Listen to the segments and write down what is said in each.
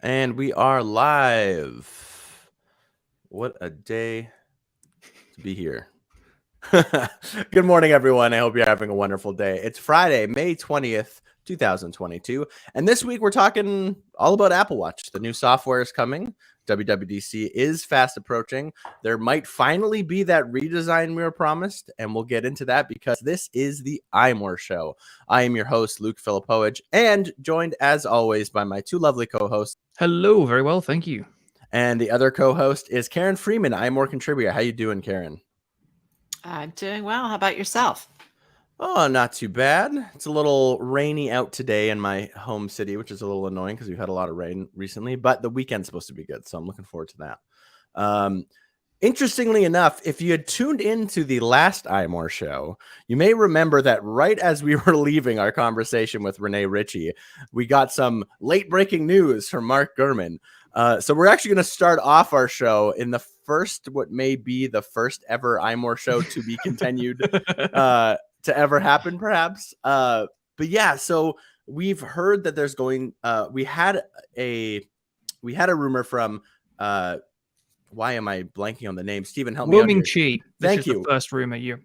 And we are live. What a day to be here. Good morning, everyone. I hope you're having a wonderful day. It's Friday, May 20th, 2022. And this week we're talking all about Apple Watch. The new software is coming. WWDC is fast approaching. There might finally be that redesign we were promised, and we'll get into that because this is the iMore show. I am your host, Luke Filipowicz, and joined as always by my two lovely co-hosts. Hello, very well, thank you. And the other co-host is Karen Freeman, iMore contributor. How you doing, Karen? I'm doing well. How about yourself? Oh, not too bad. It's a little rainy out today in my home city, which is a little annoying because we've had a lot of rain recently, but the weekend's supposed to be good, so I'm looking forward to that. Interestingly enough, if you had tuned into the last iMore show, you may remember that right as we were leaving our conversation with Renee Ritchie, we got some late-breaking news from Mark Gurman. So we're actually going to start off our show in the first, what may be the first ever iMore show to be continued to ever happen, perhaps. But yeah, so we've heard that there's going. We had a rumor from. Why am I blanking on the name? Stephen, help me out here. Chi. Thank you. The first rumor you're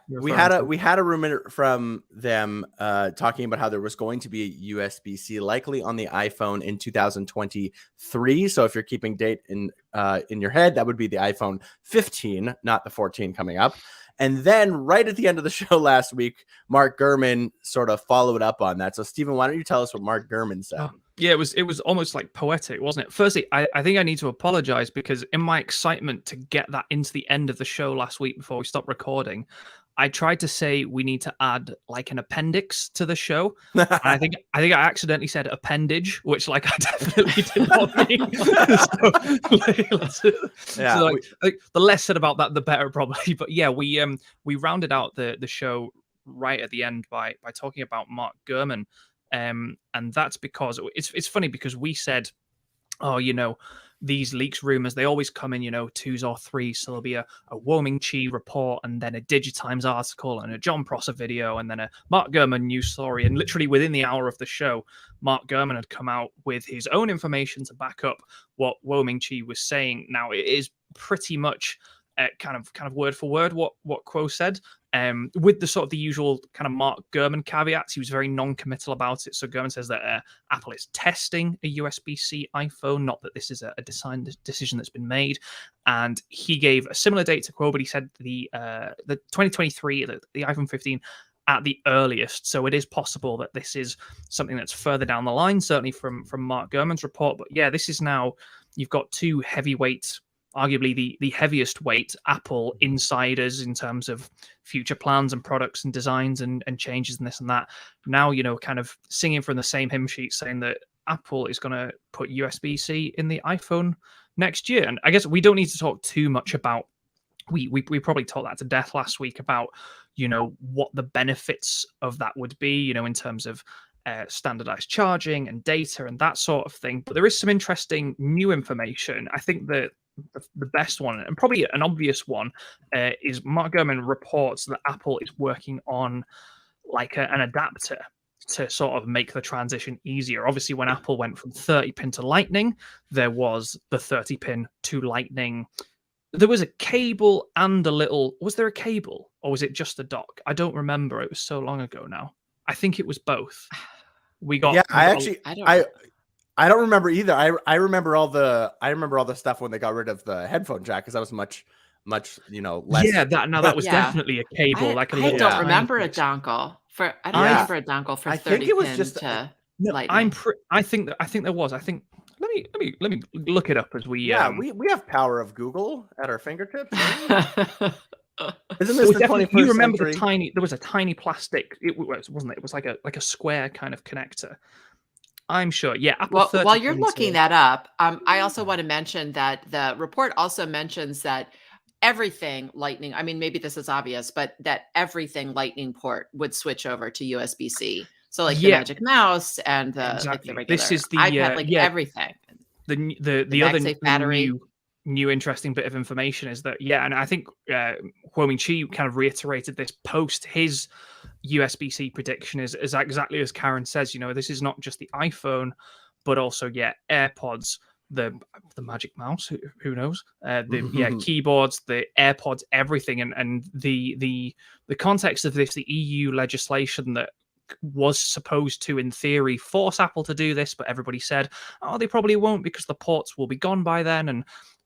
we had a rumor from them talking about how there was going to be a USB-C likely on the iPhone in 2023. So if you're keeping date in your head, that would be the iPhone 15, not the 14 coming up. And then right at the end of the show last week, Mark Gurman sort of followed up on that. So Stephen, why don't you tell us what Mark Gurman said? Yeah, it was almost like poetic, wasn't it? Firstly, I think I need to apologize because in my excitement to get that into the end of the show last week before we stopped recording, I tried to say we need to add like an appendix to the show. And I think I accidentally said appendage, which like I definitely did not mean. So like the less said about that, the better probably. But yeah, we rounded out the show right at the end by talking about Mark Gurman. And that's because it's funny because we said, oh, these leaks rumors, they always come in, 2s or 3s. So there'll be a Wo-Ming Chi report and then a Digitimes article and a John Prosser video and then a Mark Gurman news story. And literally within the hour of the show, Mark Gurman had come out with his own information to back up what Wo-Ming Chi was saying. Now, it is pretty much kind of word for word what Quo said. With the sort of the usual kind of Mark Gurman caveats, he was very non-committal about it. So Gurman says that Apple is testing a USB-C iPhone, not that this is a design decision that's been made. And he gave a similar date to Quo, but he said the 2023, the iPhone 15 at the earliest. So it is possible that this is something that's further down the line, certainly from Mark Gurman's report. But yeah, this is now, you've got two heavyweights, arguably the heaviest weight Apple insiders in terms of future plans and products and designs and changes and this and that. Now, kind of singing from the same hymn sheet saying that Apple is going to put USB-C in the iPhone next year. And I guess we don't need to talk too much about, we probably talked that to death last week about, what the benefits of that would be, in terms of standardized charging and data and that sort of thing. But there is some interesting new information. I think that the best one, and probably an obvious one, is Mark Gurman reports that Apple is working on like an adapter to sort of make the transition easier. Obviously, when Apple went from 30-pin to Lightning, there was the 30-pin to Lightning. There was a cable and was there a cable or was it just a dock? I don't remember. It was so long ago now. I think it was both. I don't remember either. I remember all the stuff when they got rid of the headphone jack because that was much less. Yeah, that was definitely a cable. I don't remember a dongle for. I don't remember a dongle for 30-pin to Lightning. I think there was. I think. Let me look it up as we. Yeah, we have power of Google at our fingertips. Right? Isn't this the 21st You remember century? there was a tiny plastic. Wasn't it? It was like a square kind of connector. I'm sure. Yeah. Well, while you're looking that up, I also want to mention that the report also mentions that everything Lightning, I mean, maybe this is obvious, but that everything Lightning port would switch over to USB-C. So like the Magic Mouse and the regular this is the iPad, everything. The other battery. New interesting bit of information is that, and I think Wo-Ming Chi kind of reiterated this post his USB-C prediction is exactly as Karen says, this is not just the iPhone, but also AirPods, the Magic Mouse, who knows, keyboards, the AirPods, everything, and the context of this, the EU legislation that was supposed to, in theory, force Apple to do this, but everybody said, oh, they probably won't because the ports will be gone by then, and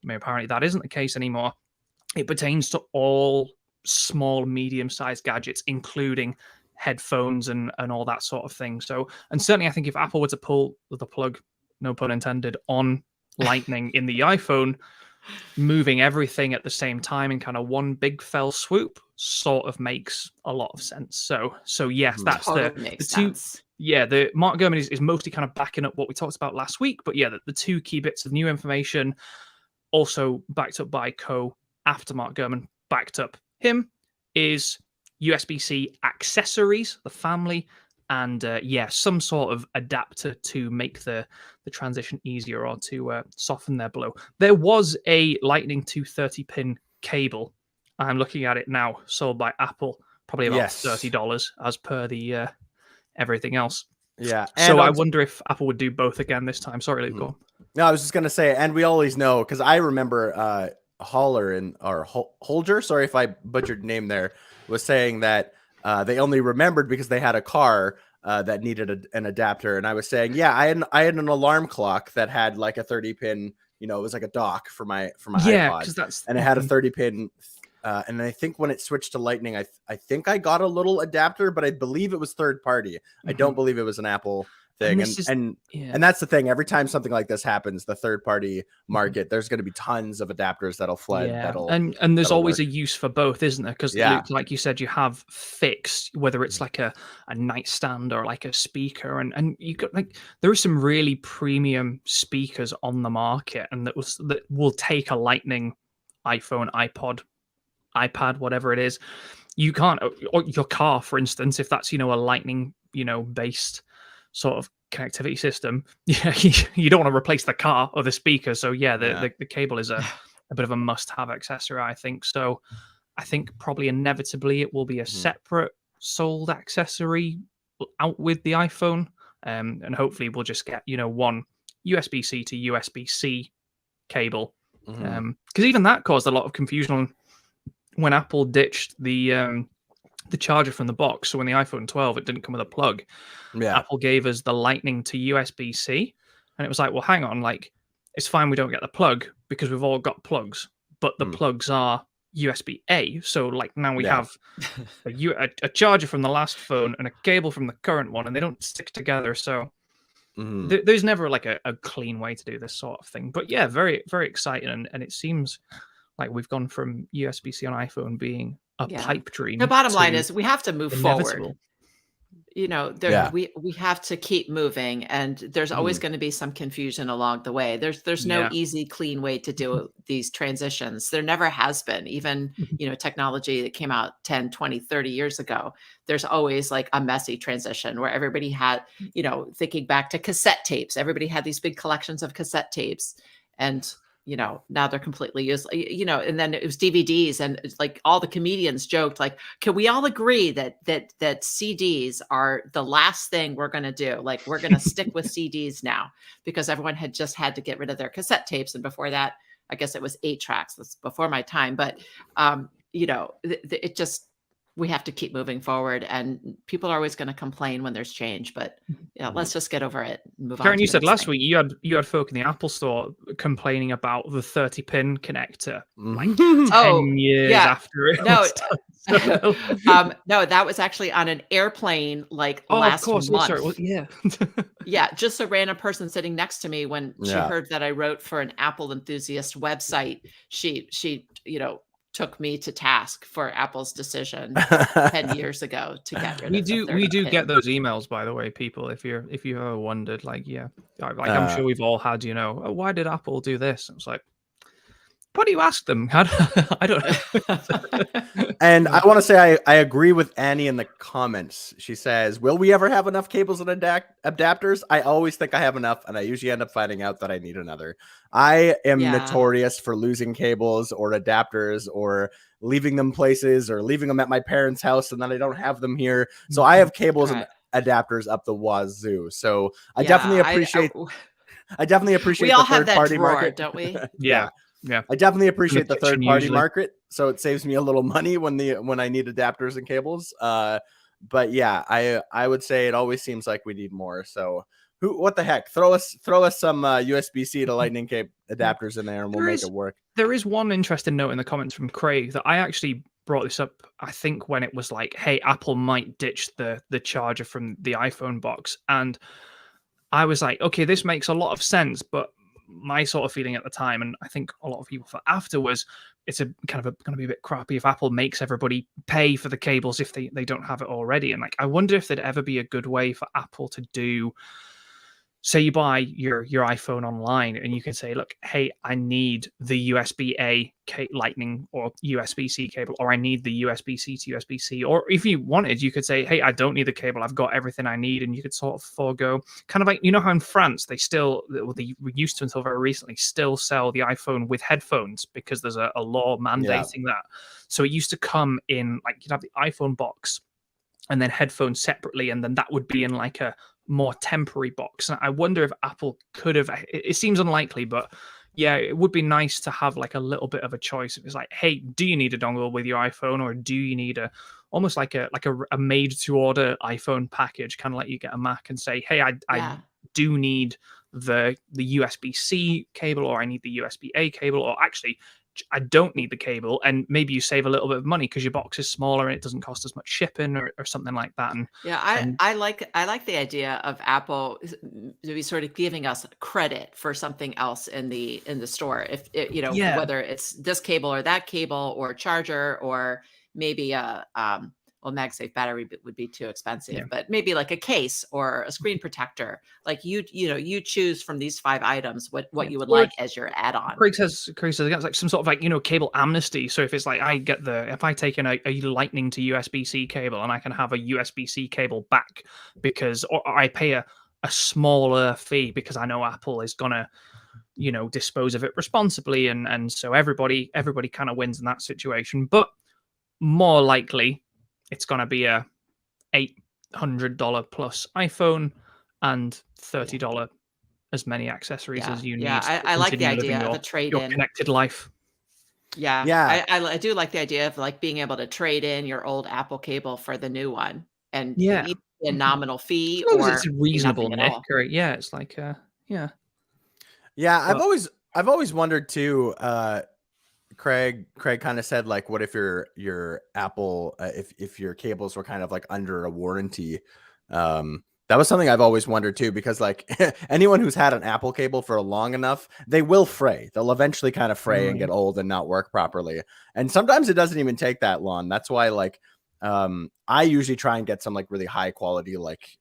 apparently that isn't the case anymore. It pertains to all small, medium-sized gadgets, including headphones and all that sort of thing. So, and certainly I think if Apple were to pull the plug, no pun intended, on Lightning in the iPhone, moving everything at the same time in kind of one big fell swoop sort of makes a lot of sense. So yes, that's totally the two. Sense. Yeah, the Mark Gurman is mostly kind of backing up what we talked about last week, but yeah, the two key bits of new information, also backed up by after Mark Gurman backed up him, is USB-C accessories, the family, and some sort of adapter to make the transition easier or to soften their blow. There was a Lightning to 30-pin cable. I'm looking at it now, sold by Apple, probably about $30 as per the everything else. Yeah. So I wonder if Apple would do both again this time. Sorry, Luke. Go on. No, I was just gonna say, and we always know, because I remember Holger, sorry if I butchered name there, was saying that they only remembered because they had a car that needed an adapter, and I was saying, yeah, I had an alarm clock that had like a 30-pin, it was like a dock for my iPod, and it had a 30-pin. And I think when it switched to Lightning, I think I got a little adapter, but I believe it was third party. I don't believe it was an Apple thing. And that's the thing. Every time something like this happens, the third party market, there's going to be tons of adapters that'll flood. Yeah. And there's always a use for both, isn't there? Because like you said, you have fixed, whether it's like a nightstand or like a speaker, and you got there are some really premium speakers on the market, and that will take a Lightning iPhone, iPad, whatever it is. You can't, or your car, for instance, if that's a Lightning based sort of connectivity system, you don't want to replace the car or the speaker. So the cable is a bit of a must-have accessory, I think. So I think probably inevitably it will be a separate sold accessory out with the iPhone, and hopefully we'll just get one USB-C to USB-C cable, because even that caused a lot of confusion when Apple ditched the charger from the box. So when the iPhone 12, it didn't come with a plug. Apple gave us the Lightning to USB-C, and it was like, well, hang on, like, it's fine we don't get the plug because we've all got plugs, but the plugs are USB-A. So like now we have a charger from the last phone and a cable from the current one, and they don't stick together. So there's never like a clean way to do this sort of thing. But yeah, very, very exciting. And it seems like we've gone from USB-C on iPhone being a pipe dream. The bottom line is we have to move inevitable. forward. We have to keep moving, and there's always going to be some confusion along the way. There's no easy, clean way to do these transitions. There never has been. Even, technology that came out 10, 20, 30 years ago, there's always like a messy transition where everybody had, thinking back to cassette tapes, everybody had these big collections of cassette tapes, and now they're completely useless, and then it was DVDs, and it's like all the comedians joked, like, can we all agree that CDs are the last thing we're going to do? Like, we're going to stick with CDs now, because everyone had just had to get rid of their cassette tapes. And before that, I guess it was 8 tracks. That's before my time. But, it just, we have to keep moving forward, and people are always going to complain when there's change, but let's just get over it and move on. Karen, you said last week you had folk in the Apple store complaining about the 30-pin connector, like 10 years after it. No, that was actually on an airplane, like last month. Just a random person sitting next to me when she heard that I wrote for an Apple enthusiast website. She took me to task for Apple's decision 10 years ago to get rid of we do get those emails, by the way, people, if you ever wondered, I'm sure we've all had, why did Apple do this? And it's like, what do you ask them? I don't know. And I want to say I agree with Annie in the comments. She says, will we ever have enough cables and adapters? I always think I have enough, and I usually end up finding out that I need another. I am notorious for losing cables or adapters, or leaving them places, or leaving them at my parents' house, and then I don't have them here. So I have cables adapters up the wazoo. So I Yeah, definitely appreciate we all the have third that party drawer, market. don't we? Yeah. Yeah. I definitely In the appreciate the kitchen third party usually. market, so it saves me a little money when I need adapters and cables. But yeah, I would say it always seems like we need more. So what the heck? Throw us some USB-C to Lightning cable adapters in there, and we'll make it work. There is one interesting note in the comments from Craig that I actually brought this up, I think, when it was like, hey, Apple might ditch the charger from the iPhone box. And I was like, okay, this makes a lot of sense, but my sort of feeling at the time, and I think a lot of people felt after, was it's going to be a bit crappy if Apple makes everybody pay for the cables if they don't have it already. And like, I wonder if there'd ever be a good way for Apple to do, say you buy your iPhone online and you can say, look, hey, I need the USB-A Lightning or USB-C cable, or I need the USB-C to USB-C. Or if you wanted, you could say, hey, I don't need the cable, I've got everything I need. And you could sort of forego, kind of like, you know how in France they used to, until very recently, still sell the iPhone with headphones because there's a law mandating that. So it used to come in, like, you'd have the iPhone box and then headphones separately, and then that would be in like a more temporary box. And I wonder if Apple could have, it seems unlikely, but yeah, it would be nice to have like a little bit of a choice. If it's like, hey, do you need a dongle with your iPhone, or do you need almost like a made to order iPhone package, kind of like you get a Mac and say, hey, I do need the USB-C cable, or I need the USB-A cable, or actually I don't need the cable, and maybe you save a little bit of money because your box is smaller and it doesn't cost as much shipping or something like that. And I like the idea of Apple to be sort of giving us credit for something else in the store. If it, whether it's this cable or that cable or charger, or maybe well, MagSafe battery would be too expensive, but maybe like a case or a screen protector. Like you choose from these 5 items what you would like as your add-on. Craig says it's like some sort of like, cable amnesty. So if it's like if I take in a Lightning to USB-C cable, and I can have a USB-C cable back because, or I pay a smaller fee because I know Apple is gonna dispose of it responsibly, and so everybody kind of wins in that situation. But more likely, it's going to be a $800 plus iPhone and $30 as many accessories as you need. Yeah, I like the idea of a trade-in. Your connected life. Yeah. I do like the idea of like being able to trade in your old Apple cable for the new one, and either a nominal fee or it's reasonable, Nick. Or it's like Yeah, I've always wondered too. Craig kind of said, like, what if your Apple, if your cables were kind of like under a warranty? That was something I've always wondered too, because like anyone who's had an Apple cable for long enough, they will fray. They'll eventually kind of fray and get old and not work properly. And sometimes it doesn't even take that long. That's why, like, I usually try and get some like really high quality, like,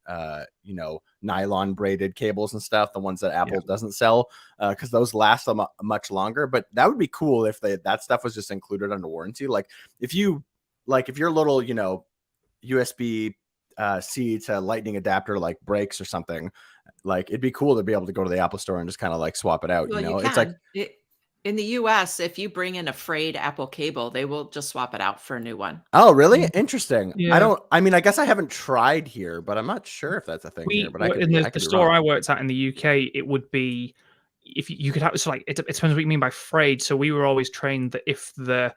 nylon braided cables and stuff, the ones that Apple doesn't sell, because those last much longer. But that would be cool if that stuff was just included under warranty. Like if your little, USB C to Lightning adapter like breaks or something, like it'd be cool to be able to go to the Apple store and just kind of like swap it out. Well, It's like in the US, if you bring in a frayed Apple cable, they will just swap it out for a new one. Oh, really? Interesting. Yeah. I guess I haven't tried here, but I'm not sure if that's a thing here. But in the store I worked at in the UK, it would be, if you could have, so like it depends what you mean by frayed. So we were always trained that if I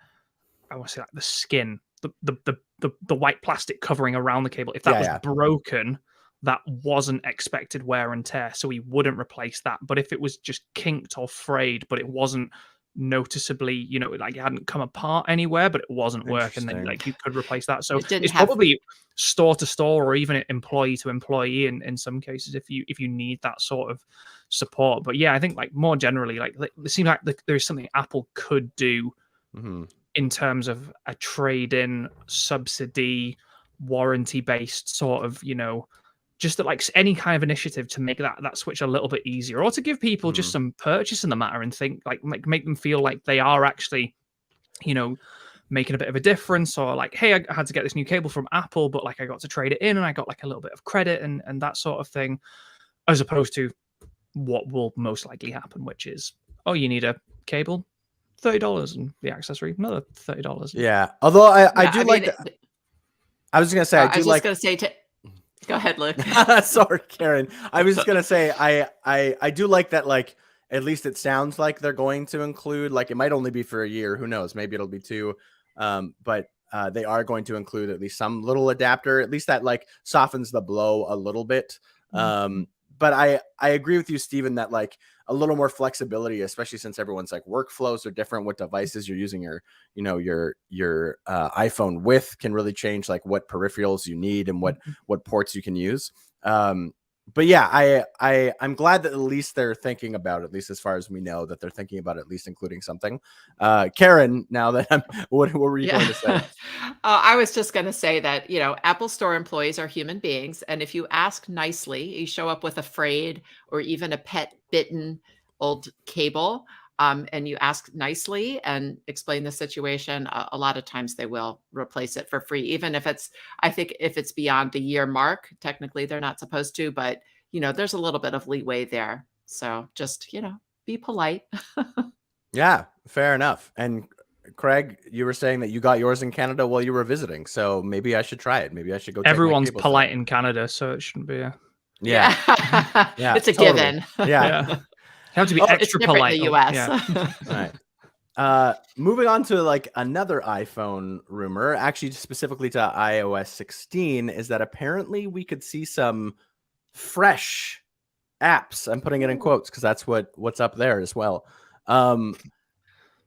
want to say like the skin, the white plastic covering around the cable, if that was broken, that wasn't expected wear and tear, so we wouldn't replace that. But if it was just kinked or frayed, but it wasn't noticeably, like it hadn't come apart anywhere, but it wasn't working, then like you could replace that. So it's probably store to store, or even employee to employee in some cases, if you need that sort of support. But yeah, I think like more generally, like it seems like there's something Apple could do in terms of a trade-in, subsidy, warranty-based sort of, just that, like any kind of initiative to make that switch a little bit easier, or to give people just some purchase in the matter and think like make them feel like they are actually, making a bit of a difference, or like, hey, I had to get this new cable from Apple, but like I got to trade it in and I got like a little bit of credit and that sort of thing, as opposed to what will most likely happen, which is, oh, you need a cable, $30, and the accessory another $30. Yeah, although I do like that. I was gonna say I was just gonna say Go ahead, Luke. Sorry, Karen. I was just gonna say I do like that. Like at least it sounds like they're going to include. Like it might only be for a year. Who knows? Maybe it'll be 2. But they are going to include at least some little adapter. At least that like softens the blow a little bit. But I agree with you, Stephen, that like a little more flexibility, especially since everyone's like workflows are different. What devices you're using your iPhone with can really change like what peripherals you need and what ports you can use. But yeah, I'm glad that at least they're thinking about, at least as far as we know, that they're thinking about at least including something. Karen, now that what were you going to say? I was just going to say that, Apple Store employees are human beings. And if you ask nicely, you show up with a frayed or even a pet bitten old cable, and you ask nicely and explain the situation, a lot of times they will replace it for free, even if I think if it's beyond the year mark, technically they're not supposed to, but there's a little bit of leeway there. So just, be polite. Yeah, fair enough. And Craig, you were saying that you got yours in Canada while you were visiting, so maybe I should try it. Maybe I should go. Everyone's check my polite set. in Canada, so it shouldn't be a... Yeah. It's a totally. given. Yeah. You have to be extra it's polite in the US. Yeah. Right. Moving on to like another iPhone rumor, actually specifically to iOS 16, is that apparently we could see some fresh apps. I'm putting it in quotes because that's what's up there as well.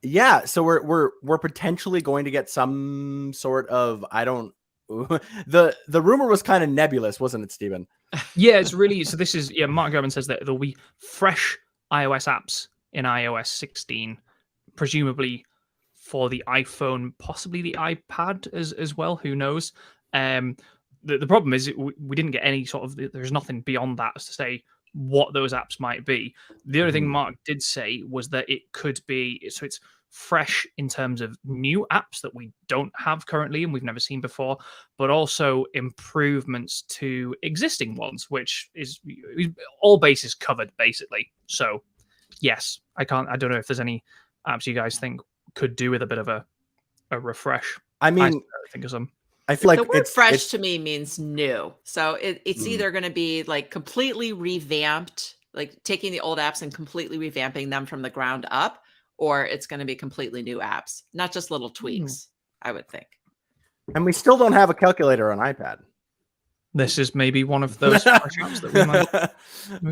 Yeah, so we're potentially going to get some sort of, I don't the rumor was kind of nebulous, wasn't it, Stephen? Yeah, it's really, so this is, Mark Gurman says that there'll be fresh iOS apps in iOS 16, presumably for the iPhone, possibly the iPad as well, who knows. The problem is we didn't get any sort of, there's nothing beyond that as to say what those apps might be. The other thing Mark did say was that it could be, so it's fresh in terms of new apps that we don't have currently and we've never seen before, but also improvements to existing ones, which is all bases covered basically. So yes, I don't know if there's any apps you guys think could do with a bit of a refresh. I mean, I think of some. I feel like the word fresh to me means new. So it's either going to be like completely revamped, like taking the old apps and completely revamping them from the ground up, or it's going to be completely new apps, not just little tweaks, I would think. And we still don't have a calculator on iPad. This is maybe one of those fresh apps that we might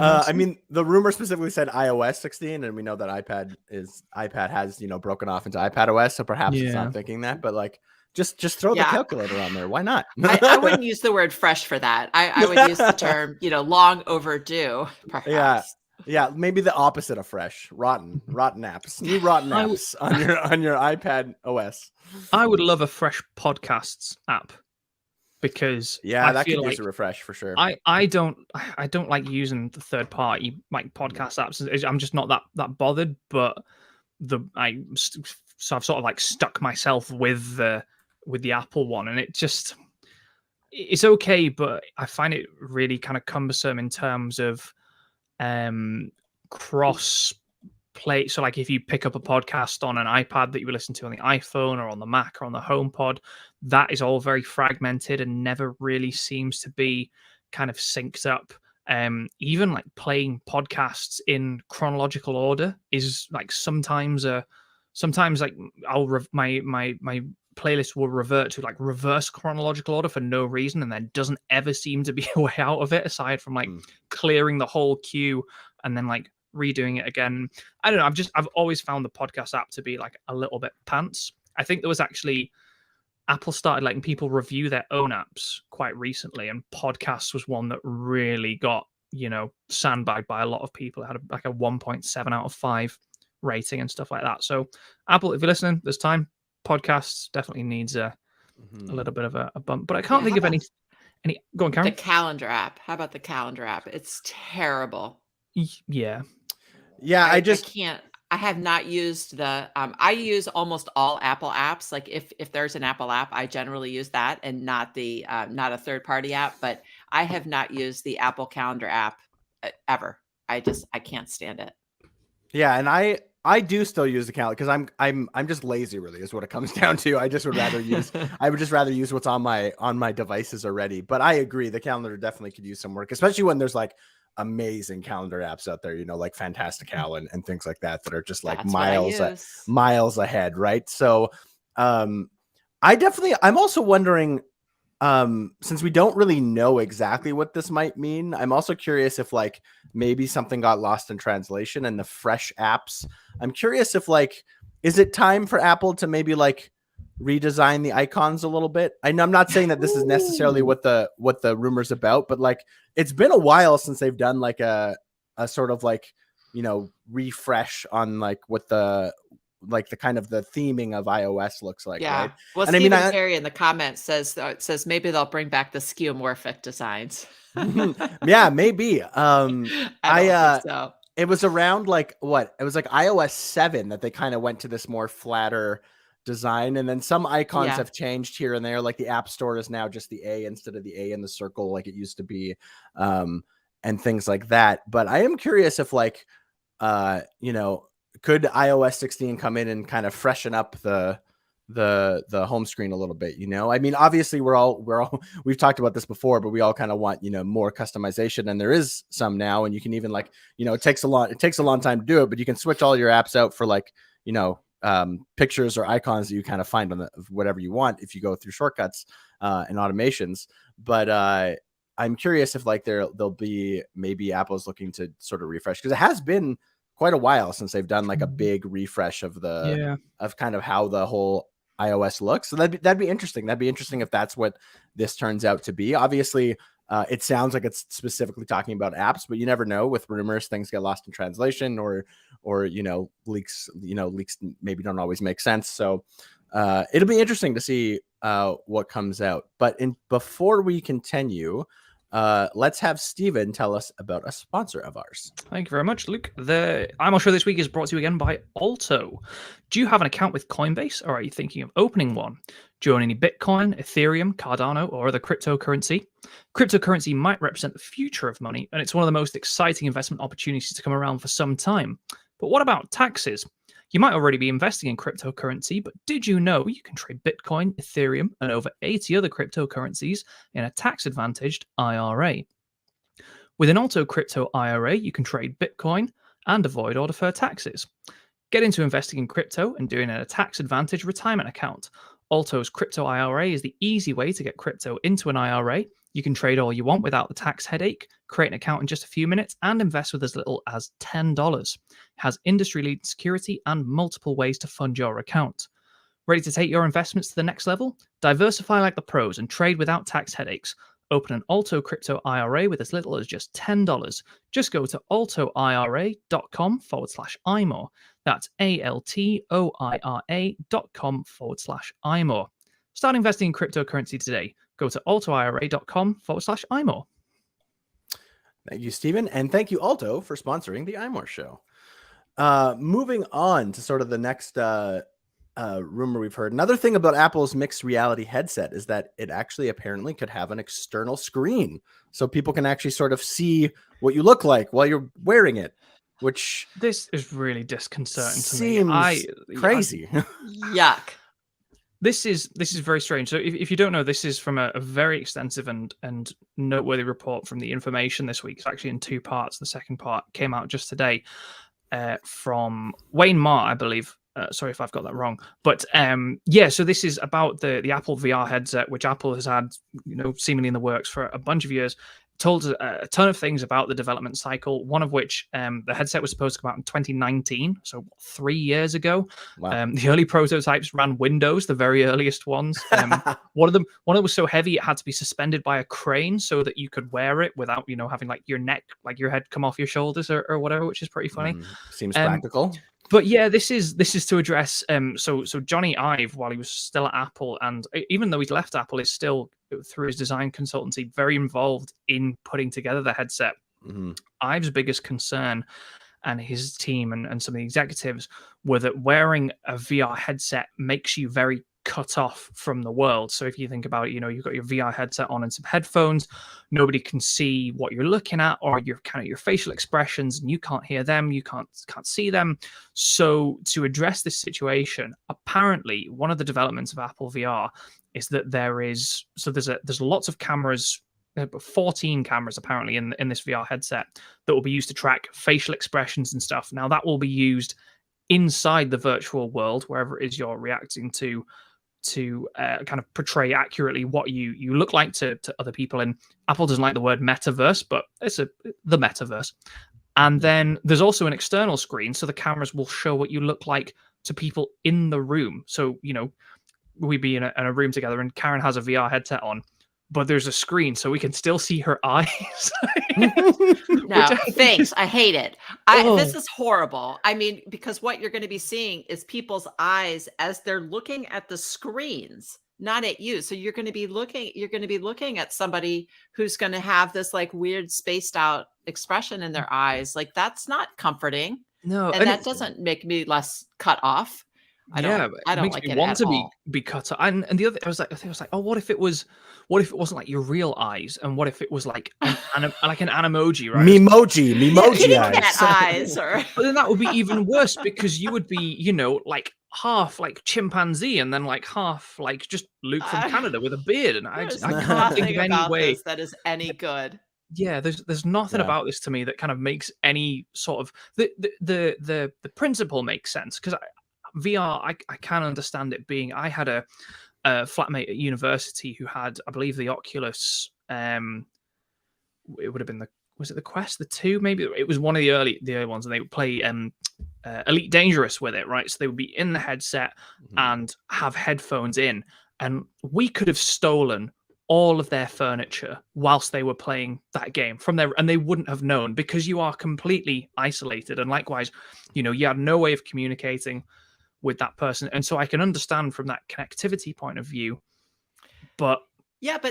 I mean, the rumor specifically said iOS 16, and we know that iPad has, broken off into iPadOS, so perhaps it's not thinking that, but like just throw the calculator on there. Why not? I wouldn't use the word fresh for that. I would use the term, long overdue, perhaps. Yeah, maybe the opposite of fresh, rotten apps, new rotten apps on your iPad OS. I would love a fresh podcasts app because that could use a refresh for sure. I don't like using the third party like podcast apps. I'm just not that bothered. But so I've sort of like stuck myself with the Apple one, and it's okay, but I find it really kind of cumbersome in terms of cross play. So like if you pick up a podcast on an iPad that you would listen to on the iPhone or on the Mac or on the HomePod, that is all very fragmented and never really seems to be kind of synced up. Even like playing podcasts in chronological order is like sometimes like my playlist will revert to like reverse chronological order for no reason, and there doesn't ever seem to be a way out of it aside from like clearing the whole queue and then like redoing it again. I don't know. I've always found the podcast app to be like a little bit pants. I think there was actually Apple started letting people review their own apps quite recently, and podcasts was one that really got sandbagged by a lot of people. It had like a 1.7 out of 5 rating and stuff like that. So Apple, if you're listening this time, podcasts definitely needs a little bit of a bump. But I can't think of any. Go on, Karen. The calendar app. How about the calendar app? It's terrible. Yeah. I can't. I have not used the. I use almost all Apple apps. Like if there's an Apple app, I generally use that and not a third party app. But I have not used the Apple Calendar app ever. I can't stand it. Yeah, and I do still use the calendar because I'm just lazy, really, is what it comes down to. I just would rather use I would just rather use what's on my devices already. But I agree, the calendar definitely could use some work, especially when there's like amazing calendar apps out there, like Fantastical and things like that are just like That's what I use. miles ahead, right? So I'm also wondering, since we don't really know exactly what this might mean, I'm also curious if like maybe something got lost in translation and the fresh apps. I'm curious if like, is it time for Apple to maybe like redesign the icons a little bit? I know I'm not saying that this is necessarily what the rumor's about, but like it's been a while since they've done like a sort of like, refresh on like what the kind of the theming of iOS looks like, Yeah. right? Well, And Stephen Perry in the comments says maybe they'll bring back the skeuomorphic designs. Yeah, maybe. I don't think so. It was around like what? It was like iOS 7 that they kind of went to this more flatter design, and then some icons have changed here and there. Like the App Store is now just the A instead of the A in the circle, like it used to be, and things like that. But I am curious if like, could iOS 16 come in and kind of freshen up the home screen a little bit? I mean, obviously we've talked about this before, but we all kind of want more customization, and there is some now, and you can even like it takes a long time to do it, but you can switch all your apps out for like pictures or icons that you kind of find on whatever you want if you go through shortcuts and automations. But I'm curious if like there'll be maybe Apple's looking to sort of refresh, because it has been quite a while since they've done like a big refresh of of kind of how the whole iOS looks. So that'd be interesting. That'd be interesting if that's what this turns out to be. Obviously, it sounds like it's specifically talking about apps, but you never know. With rumors, things get lost in translation, or leaks. Leaks maybe don't always make sense. So it'll be interesting to see what comes out. But before we continue, let's have Steven tell us about a sponsor of ours. Thank you very much, Luke. The iMore show this week is brought to you again by Alto. Do you have an account with Coinbase, or are you thinking of opening one? Do you own any Bitcoin, Ethereum, Cardano, or other cryptocurrency? Cryptocurrency might represent the future of money, and it's one of the most exciting investment opportunities to come around for some time. But what about taxes? You might already be investing in cryptocurrency, but did you know you can trade Bitcoin, Ethereum, and over 80 other cryptocurrencies in a tax-advantaged IRA? With an Alto Crypto IRA, you can trade Bitcoin and avoid or defer taxes. Get into investing in crypto and doing it in a tax-advantaged retirement account. Alto's Crypto IRA is the easy way to get crypto into an IRA. You can trade all you want without the tax headache, create an account in just a few minutes, and invest with as little as $10. It has industry-leading security and multiple ways to fund your account. Ready to take your investments to the next level? Diversify like the pros and trade without tax headaches. Open an Alto Crypto IRA with as little as just $10. Just go to altoira.com/iMore. That's altoira.com/iMore. Start investing in cryptocurrency today. Go to altoira.com/iMore. Thank you, Stephen. And thank you, Alto, for sponsoring the iMore show. Moving on to sort of the next rumor we've heard. Another thing about Apple's mixed reality headset is that it actually apparently could have an external screen, so people can actually sort of see what you look like while you're wearing it, which this is really disconcerting to me. Crazy. Yuck. This is very strange. So if you don't know, this is from a very extensive and noteworthy report from The Information this week. It's actually in two parts. The second part came out just today from Wayne Marr, I believe. Sorry if I've got that wrong. But so this is about the Apple VR headset, which Apple has had seemingly in the works for a bunch of years. Told a ton of things about the development cycle, one of which the headset was supposed to come out in 2019, so 3 years ago. Wow. The early prototypes ran Windows, the very earliest ones. One of them was so heavy it had to be suspended by a crane so that you could wear it without having like your neck, like your head come off your shoulders or whatever, which is pretty funny. Seems practical. But yeah, this is to address so Johnny Ive, while he was still at Apple, and even though he's left Apple, is still through his design consultancy very involved in putting together the headset. Ive's biggest concern, and his team and some of the executives, were that wearing a VR headset makes you very cut off from the world. So if you think about it, you've got your VR headset on and some headphones, nobody can see what you're looking at or your facial expressions, and you can't hear them, you can't see them. So to address this situation, apparently one of the developments of Apple VR is that there's lots of cameras, 14 cameras apparently in this VR headset that will be used to track facial expressions and stuff. Now that will be used inside the virtual world, wherever it is you're reacting to kind of portray accurately what you look like to other people. And Apple doesn't like the word metaverse, but it's the metaverse. And then there's also an external screen, so the cameras will show what you look like to people in the room. So we'd be in a room together, and Karen has a VR headset on, but there's a screen, so we can still see her eyes. No, thanks. I hate it. This is horrible. I mean, because what you're going to be seeing is people's eyes as they're looking at the screens, not at you. So you're going to be looking at somebody who's going to have this like weird spaced out expression in their eyes. Like, that's not comforting. No, and that doesn't make me less cut off. I don't like it at all. Be cut off. And the other, I was like, oh, what if it wasn't like your real eyes, and what if it was like an animoji, right? Memoji eyes. But then that would be even worse, because you would be, like half like chimpanzee, and then like half like just Luke from Canada with a beard, and I can't think of any way that is any good. Yeah, there's nothing about this to me that kind of makes any sort of the principle makes sense, because VR, I can understand it being. I had a flatmate at university who had, I believe, the Oculus. It would have been was it the Quest, the 2? Maybe it was one of the early ones, and they would play Elite Dangerous with it, right? So they would be in the headset and have headphones in, and we could have stolen all of their furniture whilst they were playing that game from there, and they wouldn't have known, because you are completely isolated, and likewise, you had no way of communicating with that person. And so I can understand from that connectivity point of view, but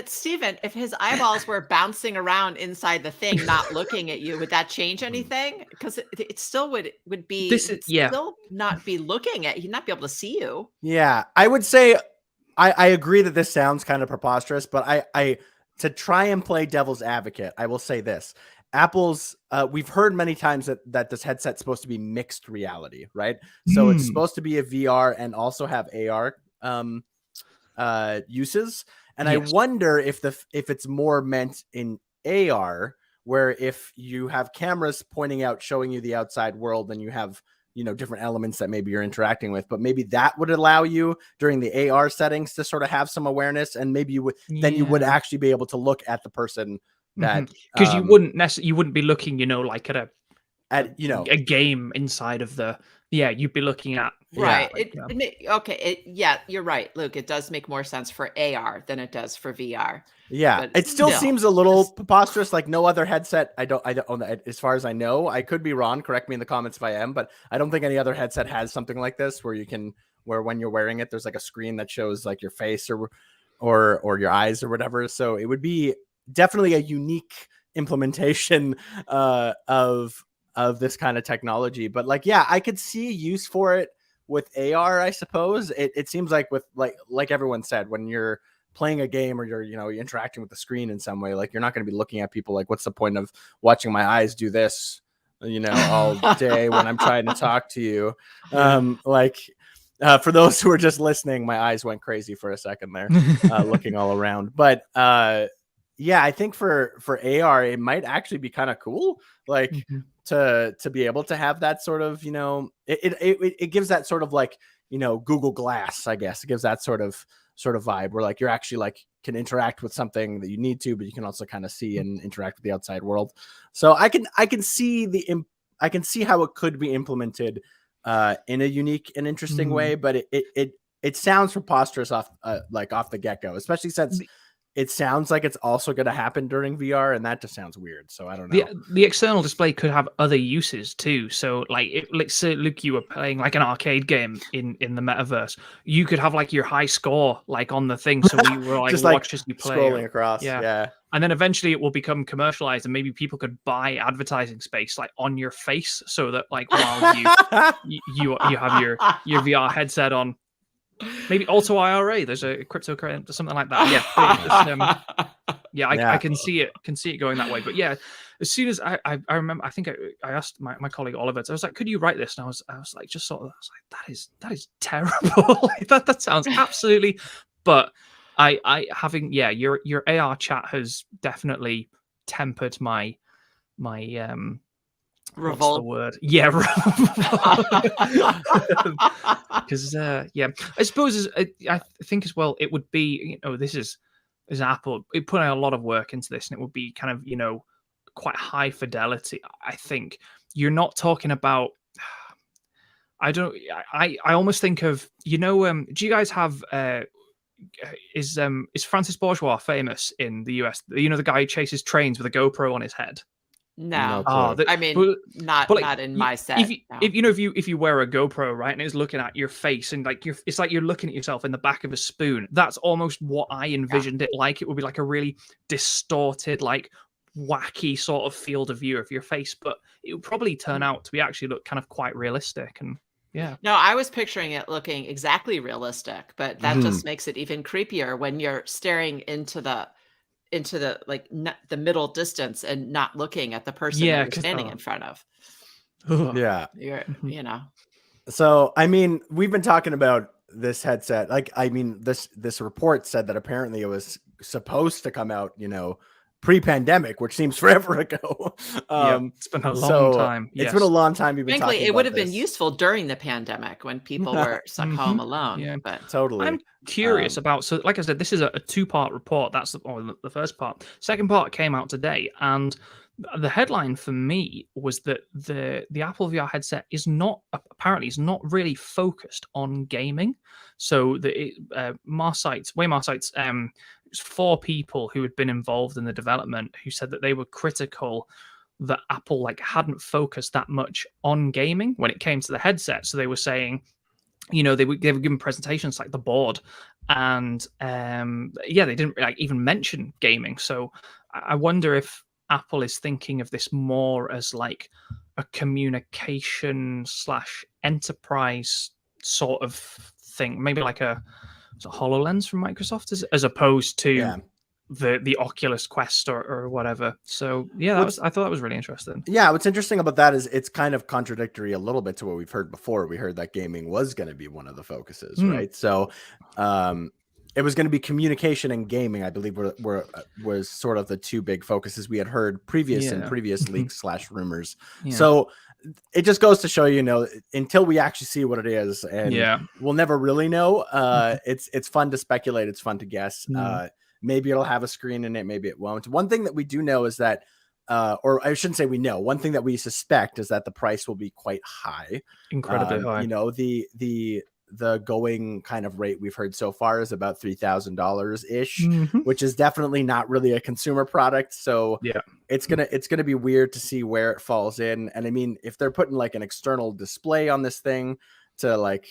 Stephen, if his eyeballs were bouncing around inside the thing, not looking at you, would that change anything? Because it still would be still not be looking at you, not be able to see you. Yeah, I would say I agree that this sounds kind of preposterous, but I to try and play devil's advocate, I will say this. Apple's we've heard many times that this headset's supposed to be mixed reality, right? So it's supposed to be a VR and also have AR uses. And I wonder if it's more meant in AR, where if you have cameras pointing out, showing you the outside world, and you have different elements that maybe you're interacting with, but maybe that would allow you during the AR settings to sort of have some awareness, and maybe you would actually be able to look at the person. That because you wouldn't be looking like at a game inside of the you'd be looking at right. You're right, Luke. It does make more sense for AR than it does for VR. Yeah, it still seems a little preposterous. Like no other headset. I don't as far as I know. I could be wrong. Correct me in the comments if I am, but I don't think any other headset has something like this where when you're wearing it, there's like a screen that shows like your face or your eyes or whatever. So it would be definitely a unique implementation of this kind of technology. But I could see use for it with AR, I suppose. It seems like with like everyone said, when you're playing a game or you're interacting with the screen in some way, you're not going to be looking at people. What's the point of watching my eyes do this all day when I'm trying to talk to you? For those who are just listening, my eyes went crazy for a second there, looking all around. But I think for AR, it might actually be kind of cool, to be able to have that sort of, it gives that sort of Google Glass, I guess. It gives that sort of vibe where you're actually can interact with something that you need to, but you can also kind of see and interact with the outside world. So I can see how it could be implemented in a unique and interesting way, but it sounds preposterous off the get-go, especially since it sounds like it's also going to happen during VR, and that just sounds weird. So I don't know. The external display could have other uses too. So let's say, Luke, you were playing an arcade game in the metaverse. You could have your high score on the thing, so we were just watch as you play, scrolling across. Yeah. And then eventually it will become commercialized, and maybe people could buy advertising space on your face, so that while you have your VR headset on, Maybe Auto IRA. There's a cryptocurrency, something like that. Yeah, I can see it. Can see it going that way. But yeah, as soon as I remember, I think I asked my colleague Oliver. I was like, "Could you write this?" And I was like, just sort of, I was like, that is terrible. Like, that sounds absolutely. But I having your AR chat has definitely tempered my what's the Revolt. word? Yeah, because I suppose I think as well it would be, this is Apple. It put in a lot of work into this, and it would be kind of quite high fidelity. I think you're not talking about. I don't. I almost think of do you guys have is Francis Bourgeois famous in the US? The guy who chases trains with a GoPro on his head. No. clue. I mean, but not in my set. If you wear a GoPro, right, and it's looking at your face, and like it's like you're looking at yourself in the back of a spoon. That's almost what I envisioned it like. It would be like a really distorted, like wacky sort of field of view of your face, but it would probably turn out to be actually look kind of quite realistic. And yeah, No, I was picturing it looking exactly realistic, but that Mhm. just makes it even creepier when you're staring into the like the middle distance and not looking at the person that yeah, you're standing in front of. Yeah. You're, Mhm. So, I mean, we've been talking about this headset. Like, I mean, this report said that apparently it was supposed to come out, pre-pandemic, which seems forever ago. Yeah, it's been a long So time. it's been a Yes. long time you've been frankly, talking it would about have been this. useful during the pandemic when people were stuck home alone. Yeah. But Totally. I'm curious about. So, like I said, this is a two-part report. That's the first part. Second part came out today, and the headline for me was that the Apple VR headset is not really focused on gaming. So the Waymarsites, it was 4 people who had been involved in the development who said that they were critical that Apple hadn't focused that much on gaming when it came to the headset. So they were saying, they were giving presentations like the board, and they didn't even mention gaming. So I wonder if Apple is thinking of this more as like a communication / enterprise sort of thing, maybe like a HoloLens from Microsoft, as opposed to Yeah. the Oculus Quest or whatever. So yeah, I thought that was really interesting. Yeah, what's interesting about that is it's kind of contradictory a little bit to what we've heard before. We heard that gaming was going to be one of the focuses, right? So it was going to be communication and gaming, I believe, was sort of the two big focuses we had heard in previous leaks / rumors. Yeah. So it just goes to show, until we actually see what it is, and we'll never really know. It's fun to speculate. It's fun to guess. Maybe it'll have a screen in it. Maybe it won't. One thing that we do know is that, or I shouldn't say we know. One thing that we suspect is that the price will be quite high, incredibly high. The going kind of rate we've heard so far is about $3,000 ish, which is definitely not really a consumer product. So yeah, it's gonna be weird to see where it falls in. And I mean, if they're putting like an external display on this thing to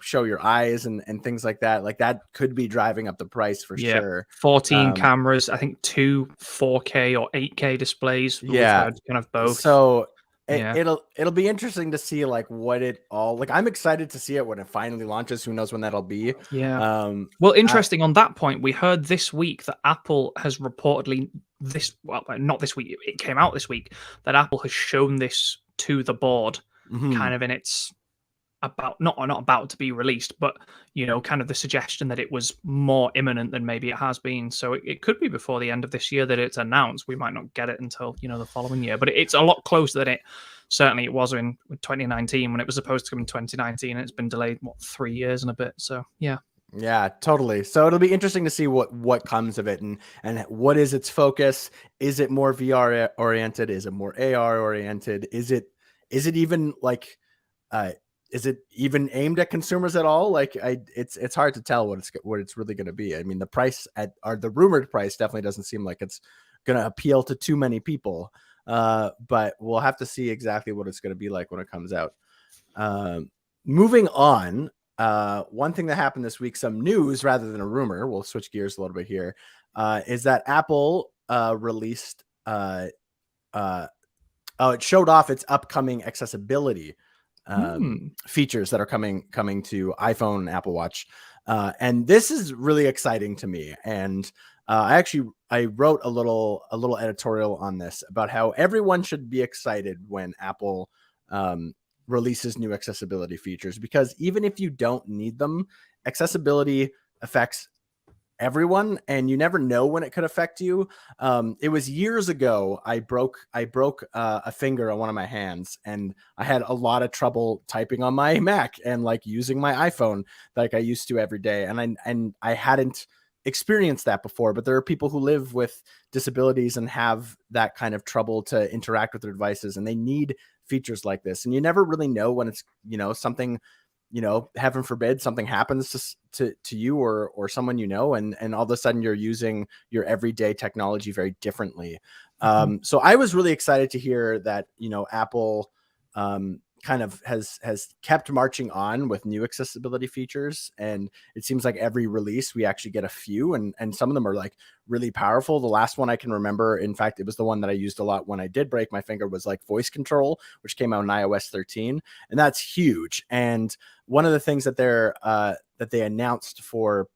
show your eyes and things like that could be driving up the price for sure. 14 cameras, I think 2 4K or 8K displays. We've had kind of both. So it'll be interesting to see what it all I'm excited to see it when it finally launches. Who knows when that'll be? Yeah. Well, interesting on that point, we heard this week that Apple has reportedly not this week, it came out this week that Apple has shown this to the board, kind of in its not about to be released, but kind of the suggestion that it was more imminent than maybe it has been. So it could be before the end of this year that it's announced. We might not get it until the following year, but it's a lot closer than it was in 2019 when it was supposed to come in 2019, and it's been delayed 3 years and a bit. So yeah, totally. So it'll be interesting to see what comes of it, and what is its focus. Is it more VR oriented? Is it more AR oriented? Is it even is it even aimed at consumers at all? It's hard to tell what it's really going to be. I mean, the price the rumored price definitely doesn't seem like it's going to appeal to too many people. But we'll have to see exactly what it's going to be like when it comes out. Moving on, one thing that happened this week, some news rather than a rumor, we'll switch gears a little bit here, is that Apple released it showed off its upcoming accessibility features that are coming to iPhone and Apple Watch. And this is really exciting to me. And I wrote a little editorial on this about how everyone should be excited when Apple releases new accessibility features, because even if you don't need them, accessibility affects everyone, and you never know when it could affect you. It was years ago. I broke a finger on one of my hands, and I had a lot of trouble typing on my Mac and like using my iPhone like I used to every day. And I hadn't experienced that before, but there are people who live with disabilities and have that kind of trouble to interact with their devices, and they need features like this. And you never really know when it's, something, heaven forbid, something happens to you or someone, and all of a sudden you're using your everyday technology very differently. So I was really excited to hear that, Apple kind of has kept marching on with new accessibility features. And it seems like every release we actually get a few, and some of them are like really powerful. The last one I can remember, in fact, it was the one that I used a lot when I did break my finger, was like voice control, which came out in iOS 13. And that's huge. And one of the things that they announced for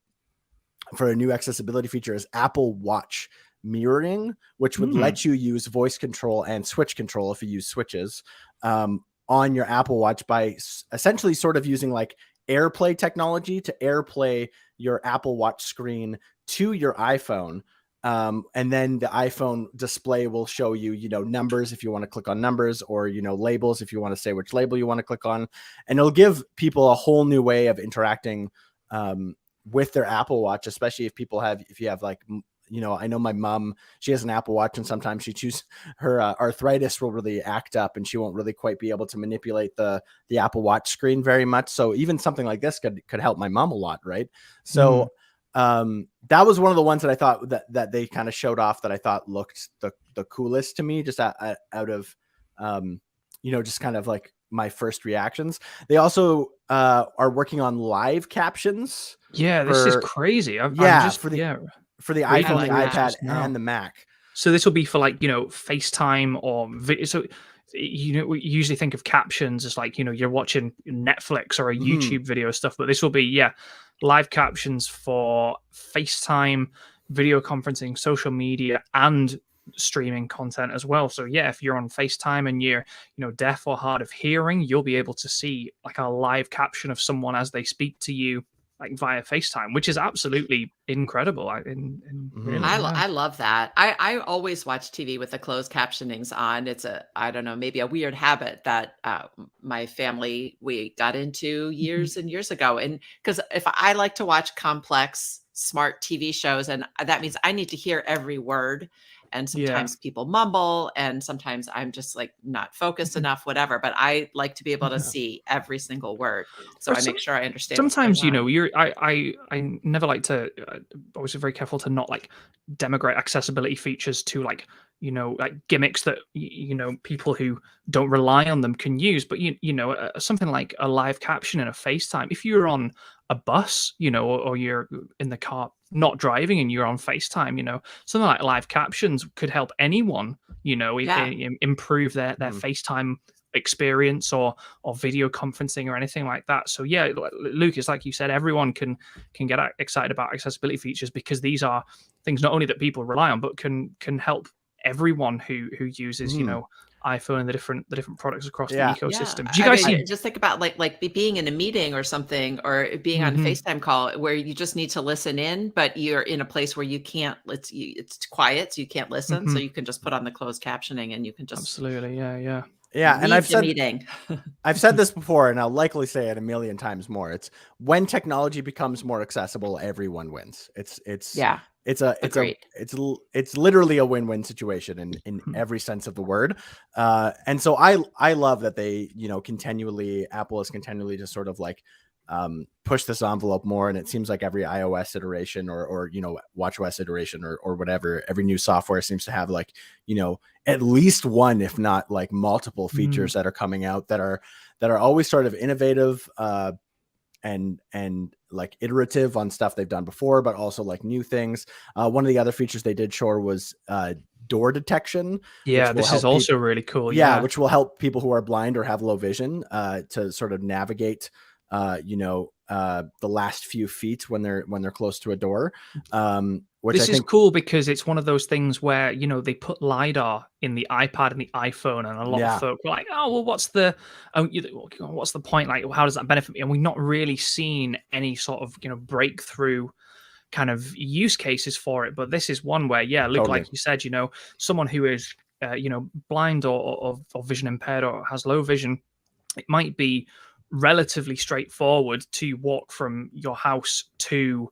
a new accessibility feature is Apple Watch mirroring, which would let you use voice control and switch control if you use switches on your Apple Watch by essentially sort of using like AirPlay technology to AirPlay your Apple Watch screen to your iPhone. And then the iPhone display will show you, numbers if you want to click on numbers, or, labels if you want to say which label you want to click on. And it'll give people a whole new way of interacting with their Apple Watch, especially if you have like, I know my mom, she has an Apple Watch, and sometimes her arthritis will really act up, and she won't really quite be able to manipulate the Apple Watch screen very much. So even something like this could help my mom a lot, right? So that was one of the ones that I thought that they kind of showed off that I thought looked the coolest to me, just out of just kind of like my first reactions. They also are working on live captions. Yeah, this is crazy. For the Reading iPhone, the like iPad, now. and the Mac. So this will be for like, FaceTime or video. So, we usually think of captions as like, you're watching Netflix or a YouTube video stuff, but this will be, live captions for FaceTime, video conferencing, social media, and streaming content as well. So if you're on FaceTime and you're, deaf or hard of hearing, you'll be able to see like a live caption of someone as they speak to you, like via FaceTime, which is absolutely incredible. I love that. I always watch TV with the closed captionings on. It's maybe a weird habit that my family, we got into years and years ago. And because if I like to watch complex, smart TV shows, and that means I need to hear every word. And sometimes people mumble, and sometimes I'm just like not focused enough, whatever. But I like to be able to see every single word, so I make sure I understand. Sometimes, I never like to. Always very careful to not like demigrate accessibility features to like like gimmicks that people who don't rely on them can use. But something like a live caption in a FaceTime. If you're on a bus, or you're in the car not driving and you're on FaceTime, something like live captions could help anyone, improve their FaceTime experience or video conferencing or anything like that. So Lucas, like you said, everyone can get excited about accessibility features, because these are things not only that people rely on, but can help everyone who uses iPhone and the different products across the ecosystem. Do you guys see? Just think about like being in a meeting or something, or being on a FaceTime call where you just need to listen in, but you're in a place where you can't. It's quiet, so you can't listen. So you can just put on the closed captioning, and you can just absolutely, yeah. And I've said meeting. I've said this before, and I'll likely say it a million times more. It's when technology becomes more accessible, everyone wins. It's literally a win-win situation in every sense of the word. And so I love that they, Apple is continually just sort of like push this envelope more. And it seems like every iOS iteration or watchOS iteration or whatever, every new software seems to have like, at least one, if not like multiple features that are coming out that are always sort of innovative, and like iterative on stuff they've done before, but also like new things. One of the other features they did show was door detection. Yeah, this is also really cool. Yeah, which will help people who are blind or have low vision to sort of navigate the last few feet when they're close to a door. Which this is cool because it's one of those things where, you know, they put LiDAR in the iPad and the iPhone, and a lot of folk were like, oh, well, what's the point? Like, how does that benefit me? And we've not really seen any sort of, you know, breakthrough kind of use cases for it. But this is one where, yeah, Luke, like you said, you know, someone who is, blind or vision impaired or has low vision, it might be relatively straightforward to walk from your house to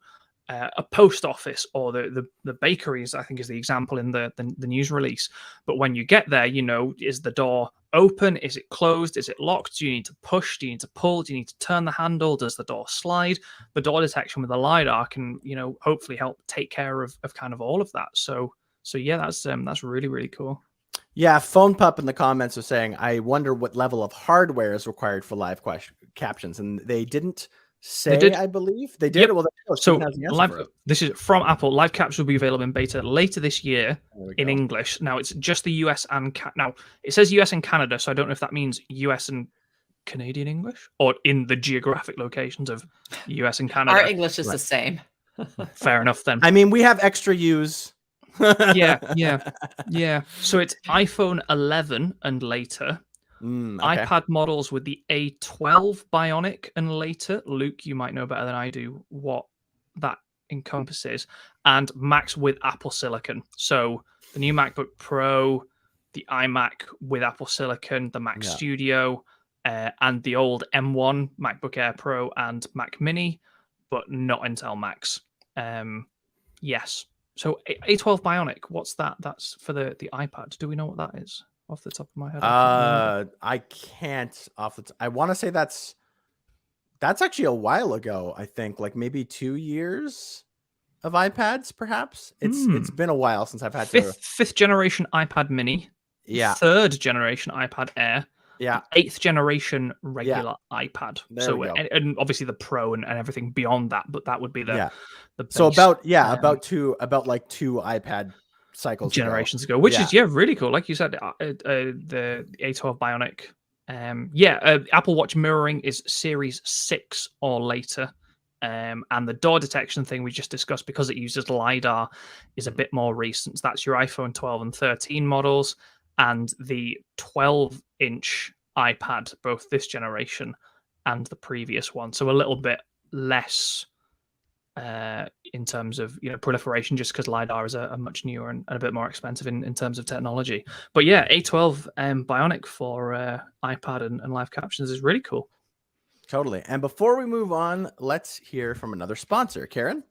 a post office or the bakeries, I think is the example in the news release. But when you get there, you know, is the door open? Is it closed? Is it locked? Do you need to push? Do you need to pull? Do you need to turn the handle? Does the door slide? The door detection with the LiDAR can, you know, hopefully help take care of kind of all of that. So yeah, that's really, really cool. Yeah, Phone Pup in the comments was saying, I wonder what level of hardware is required for live captions. And they didn't say, I believe. They did. Yep. Well, so this is from Apple. Live caps will be available in beta later this year in English. Now, it's just the US and now it says US and Canada, so I don't know if that means US and Canadian English or in the geographic locations of US and Canada. Our English is the same. Fair enough then. I mean, we have extra U's. yeah. So it's iPhone 11 and later. Okay. iPad models with the A12 Bionic and later. Luke, you might know better than I do what that encompasses. And Macs with Apple Silicon. So the new MacBook Pro, the iMac with Apple Silicon, the Mac Studio, and the old M1 MacBook Air Pro and Mac Mini, but not Intel Macs. Yes. So A12 Bionic, what's that? That's for the iPad. Do we know what that is off the top of my head? I can't off the I want to say that's actually a while ago, I think, like maybe 2 years of iPads, perhaps. It's been a while since I've had fifth generation iPad Mini. Yeah. Third generation iPad Air. Yeah. 8th generation regular iPad. There we go. And obviously the Pro and everything beyond that, but that would be the base, so about two iPad cycles generations ago, which is really cool. Like you said, the A12 Bionic. Apple Watch mirroring is Series 6 or later. And the door detection thing we just discussed, because it uses LiDAR, is a bit more recent. So that's your iPhone 12 and 13 models, and the 12-inch iPad, both this generation and the previous one. So a little bit less in terms of, you know, proliferation, just because LiDAR is a much newer and a bit more expensive in terms of technology. But yeah, A12 Bionic for iPad and live captions is really cool. Totally. And before we move on, let's hear from another sponsor. Karen?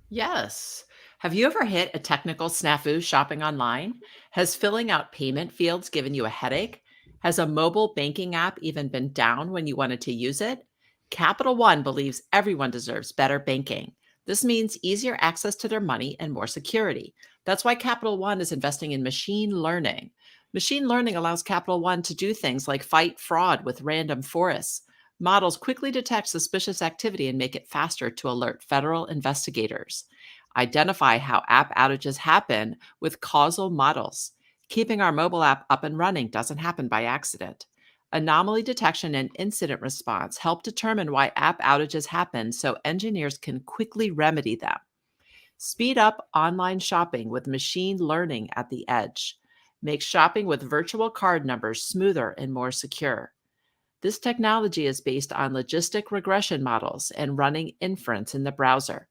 Yes. Have you ever hit a technical snafu shopping online? Has filling out payment fields given you a headache? Has a mobile banking app even been down when you wanted to use it? Capital One believes everyone deserves better banking. This means easier access to their money and more security. That's why Capital One is investing in machine learning. Machine learning allows Capital One to do things like fight fraud with random forests. Models quickly detect suspicious activity and make it faster to alert federal investigators. Identify how app outages happen with causal models. Keeping our mobile app up and running doesn't happen by accident. Anomaly detection and incident response help determine why app outages happen so engineers can quickly remedy them. Speed up online shopping with machine learning at the edge. Make shopping with virtual card numbers smoother and more secure. This technology is based on logistic regression models and running inference in the browser.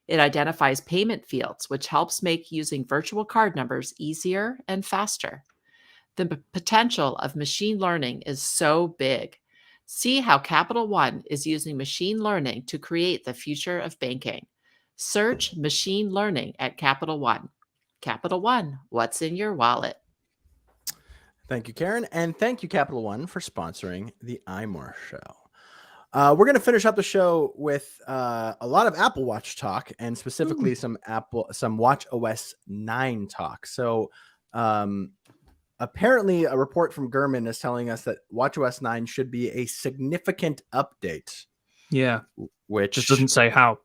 It identifies payment fields, which helps make using virtual card numbers easier and faster. The potential of machine learning is so big. See how Capital One is using machine learning to create the future of banking. Search machine learning at Capital One. Capital One, what's in your wallet? Thank you, Karen. And thank you, Capital One, for sponsoring the iMore show. We're going to finish up the show with a lot of Apple Watch talk, and specifically some watchOS 9 talk. So apparently a report from Gurman is telling us that watchOS 9 should be a significant update Yeah, which just doesn't say how.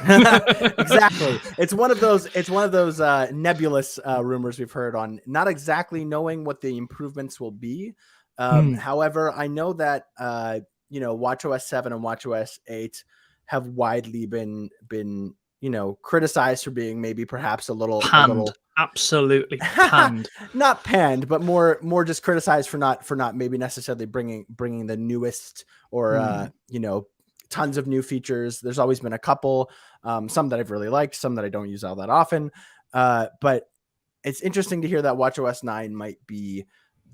Exactly. It's one of those nebulous rumors we've heard on not exactly knowing what the improvements will be. However, I know that watchOS 7 and watchOS 8 have widely been criticized for being maybe perhaps a little absolutely panned. Not panned, but more just criticized for not maybe necessarily bringing the newest or tons of new features. There's always been a couple, some that I've really liked, some that I don't use all that often. But it's interesting to hear that watchOS 9 might be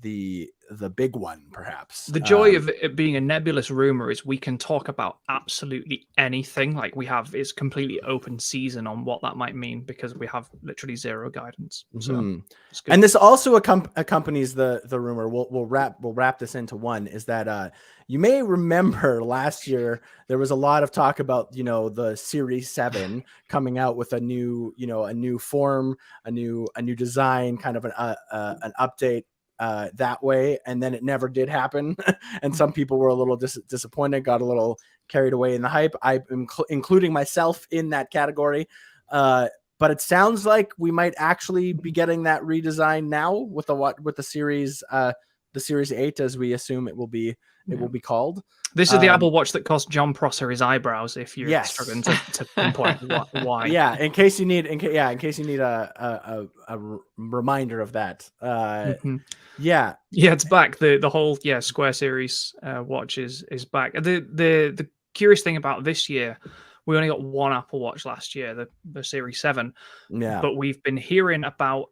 the big one, perhaps. The joy of it being a nebulous rumor is we can talk about absolutely anything. Like it's completely open season on what that might mean because we have literally zero guidance. So and this also accompanies the rumor. We'll wrap this into one, is that you may remember last year there was a lot of talk about the Series 7 coming out with a new form, a new design, kind of an update that way, and then it never did happen. And some people were a little disappointed, got a little carried away in the hype. I'm including myself in that category. But it sounds like we might actually be getting that redesign now with the Series 8, as we assume it will be called. This is the Apple Watch that cost John Prosser his eyebrows. If you're struggling to pinpoint why, yeah. In case you need a reminder of that. Yeah, it's back. The whole Square Series watch is back. The curious thing about this year, we only got one Apple Watch last year, the Series 7. Yeah. But we've been hearing about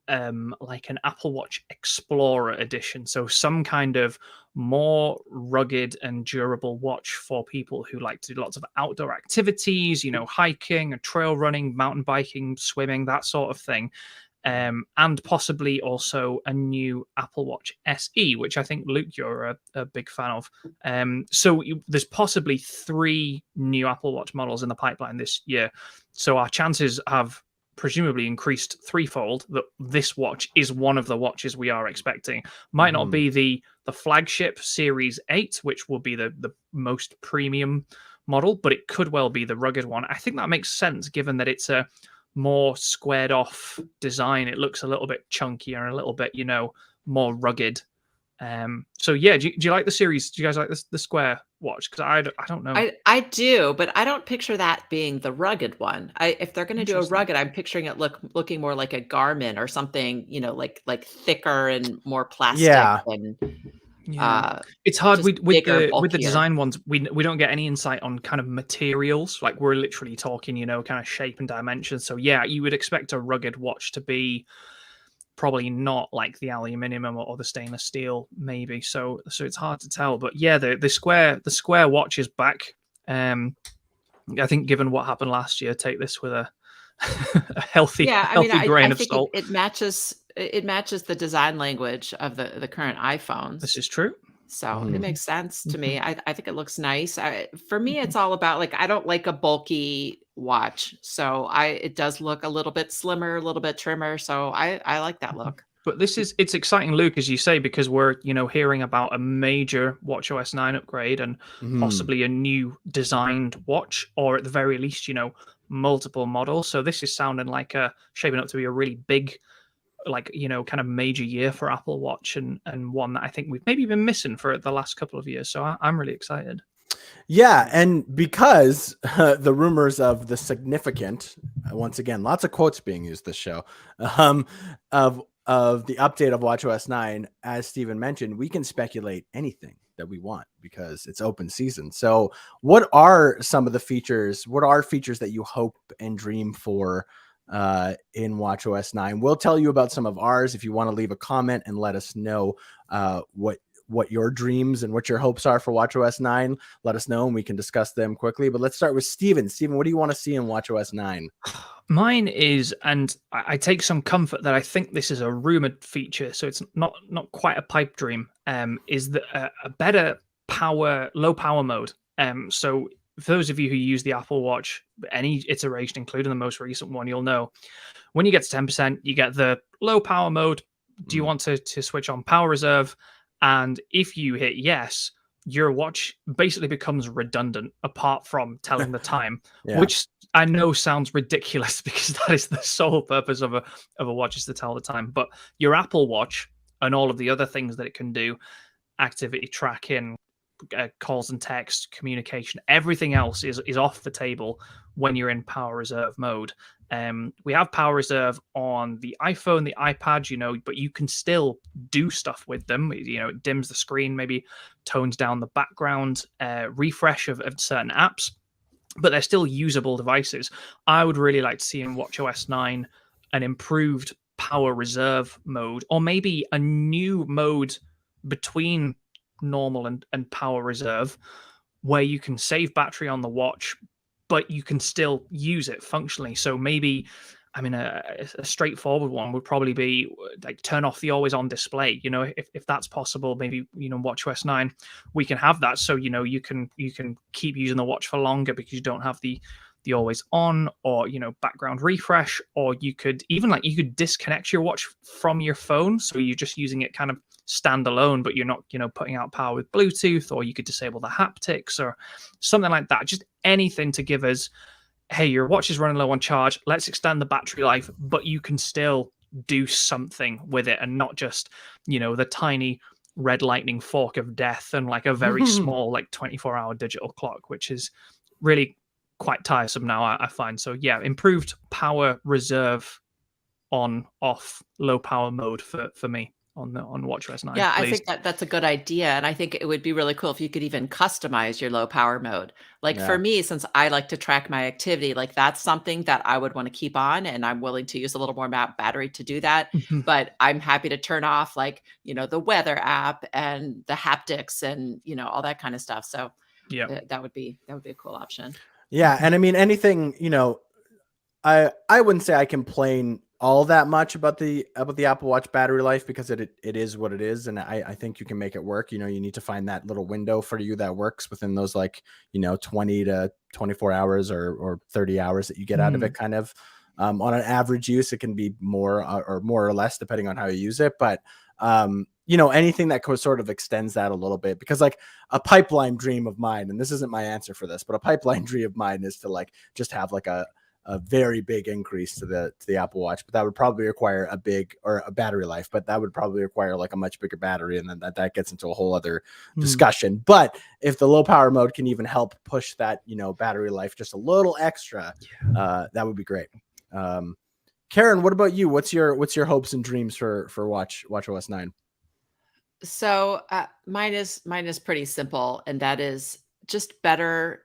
like an Apple Watch Explorer edition. So some kind of more rugged and durable watch for people who like to do lots of outdoor activities, hiking, trail running, mountain biking, swimming, that sort of thing. And possibly also a new Apple Watch SE, which I think, Luke, you're a big fan of. So there's possibly 3 new Apple Watch models in the pipeline this year. So our chances have presumably increased threefold that this watch is one of the watches we are expecting. Might not be the flagship Series 8, which will be the most premium model, but it could well be the rugged one. I think that makes sense given that it's a more squared off design. It looks a little bit chunkier and a little bit, more rugged. So yeah, do you like the series? Do you guys like the Square watch? Because I don't know. I do, but I don't picture that being the rugged one. If they're going to do a rugged, I'm picturing it looking more like a Garmin or something, like thicker and more plastic. Yeah. And it's hard with bigger, the design ones. We don't get any insight on kind of materials. Like we're literally talking, kind of shape and dimensions. So yeah, you would expect a rugged watch to be probably not like the aluminium or the stainless steel, maybe. So it's hard to tell. But yeah, the Square watch is back. I think given what happened last year, take this with a healthy grain of salt. It matches the design language of the current iPhones. This is true. So it makes sense to me. I think it looks nice. For me, it's all about I don't like a bulky watch. So it does look a little bit slimmer, a little bit trimmer. So I like that look. But it's exciting, Luke, as you say, because we're hearing about a major watchOS 9 upgrade and possibly a new designed watch, or at the very least, multiple models. So this is sounding like shaping up to be a really big, kind of major year for Apple Watch, and one that I think we've maybe been missing for the last couple of years. So I'm really excited. Yeah, and because the rumors of the significant, once again, lots of quotes being used this show, of the update of watchOS 9, as Stephen mentioned, we can speculate anything that we want because it's open season. So what are some of the features? What are features that you hope and dream for in watchOS 9? We'll tell you about some of ours. If you want to leave a comment and let us know what your dreams and what your hopes are for watchOS 9, let us know and we can discuss them quickly. But let's start with Stephen. Stephen, what do you want to see in watchOS 9? Mine is, and I take some comfort that I think this is a rumored feature, so it's not quite a pipe dream, is that a better low power mode. So for those of you who use the Apple Watch, any iteration, including the most recent one, you'll know when you get to 10%, you get the low power mode. Do you want to switch on power reserve? And if you hit yes, your watch basically becomes redundant apart from telling the time, Yeah. which I know sounds ridiculous because that is the sole purpose of a watch, is to tell the time. But your Apple Watch and all of the other things that it can do, activity tracking, calls and text, communication, everything else is off the table when you're in power reserve mode. We have power reserve on the iPhone, the iPad, but you can still do stuff with them. It dims the screen, maybe tones down the background, refresh of certain apps, but they're still usable devices. I would really like to see in watchOS 9 an improved power reserve mode, or maybe a new mode between normal and power reserve, where you can save battery on the watch, but you can still use it functionally. So maybe, a straightforward one would probably be like turn off the always on display. If that's possible, maybe watchOS 9 we can have that, so you can keep using the watch for longer because you don't have the always on, or background refresh, or you could disconnect your watch from your phone, so you're just using it kind of standalone, but you're not putting out power with Bluetooth, or you could disable the haptics or something like that. Just anything to give us, hey, your watch is running low on charge, let's extend the battery life, but you can still do something with it, and not just the tiny red lightning fork of death and like a very small like 24-hour digital clock, which is really quite tiresome now, I find. So yeah, improved power reserve on off low power mode for me on watchOS 9. Yeah, I please. think that's a good idea. And I think it would be really cool if you could even customize your low power mode. Like for Yeah. me, since I like to track my activity, like that's something that I would want to keep on. And I'm willing to use a little more battery to do that. Mhm. But I'm happy to turn off like, the weather app and the haptics and, all that kind of stuff. So Yeah. that would be a cool option. Yeah, and I mean anything, I wouldn't say I complain all that much about the Apple Watch battery life, because it is what it is, and I think you can make it work. You need to find that little window for you that works within those 20 to 24 hours or 30 hours that you get out of it, kind of. On an average use, it can be more or less depending on how you use it, but anything that sort of extends that a little bit, because like a pipeline dream of mine, and this isn't my answer for this, but a pipeline dream of mine is to just have a very big increase to the Apple Watch, but that would probably require a battery life, but that would probably require a much bigger battery, and then that gets into a whole other discussion. But if the low power mode can even help push that battery life just a little extra, that would be great. Karen, what about you? What's your hopes and dreams for watchOS 9? So mine is pretty simple, and that is just better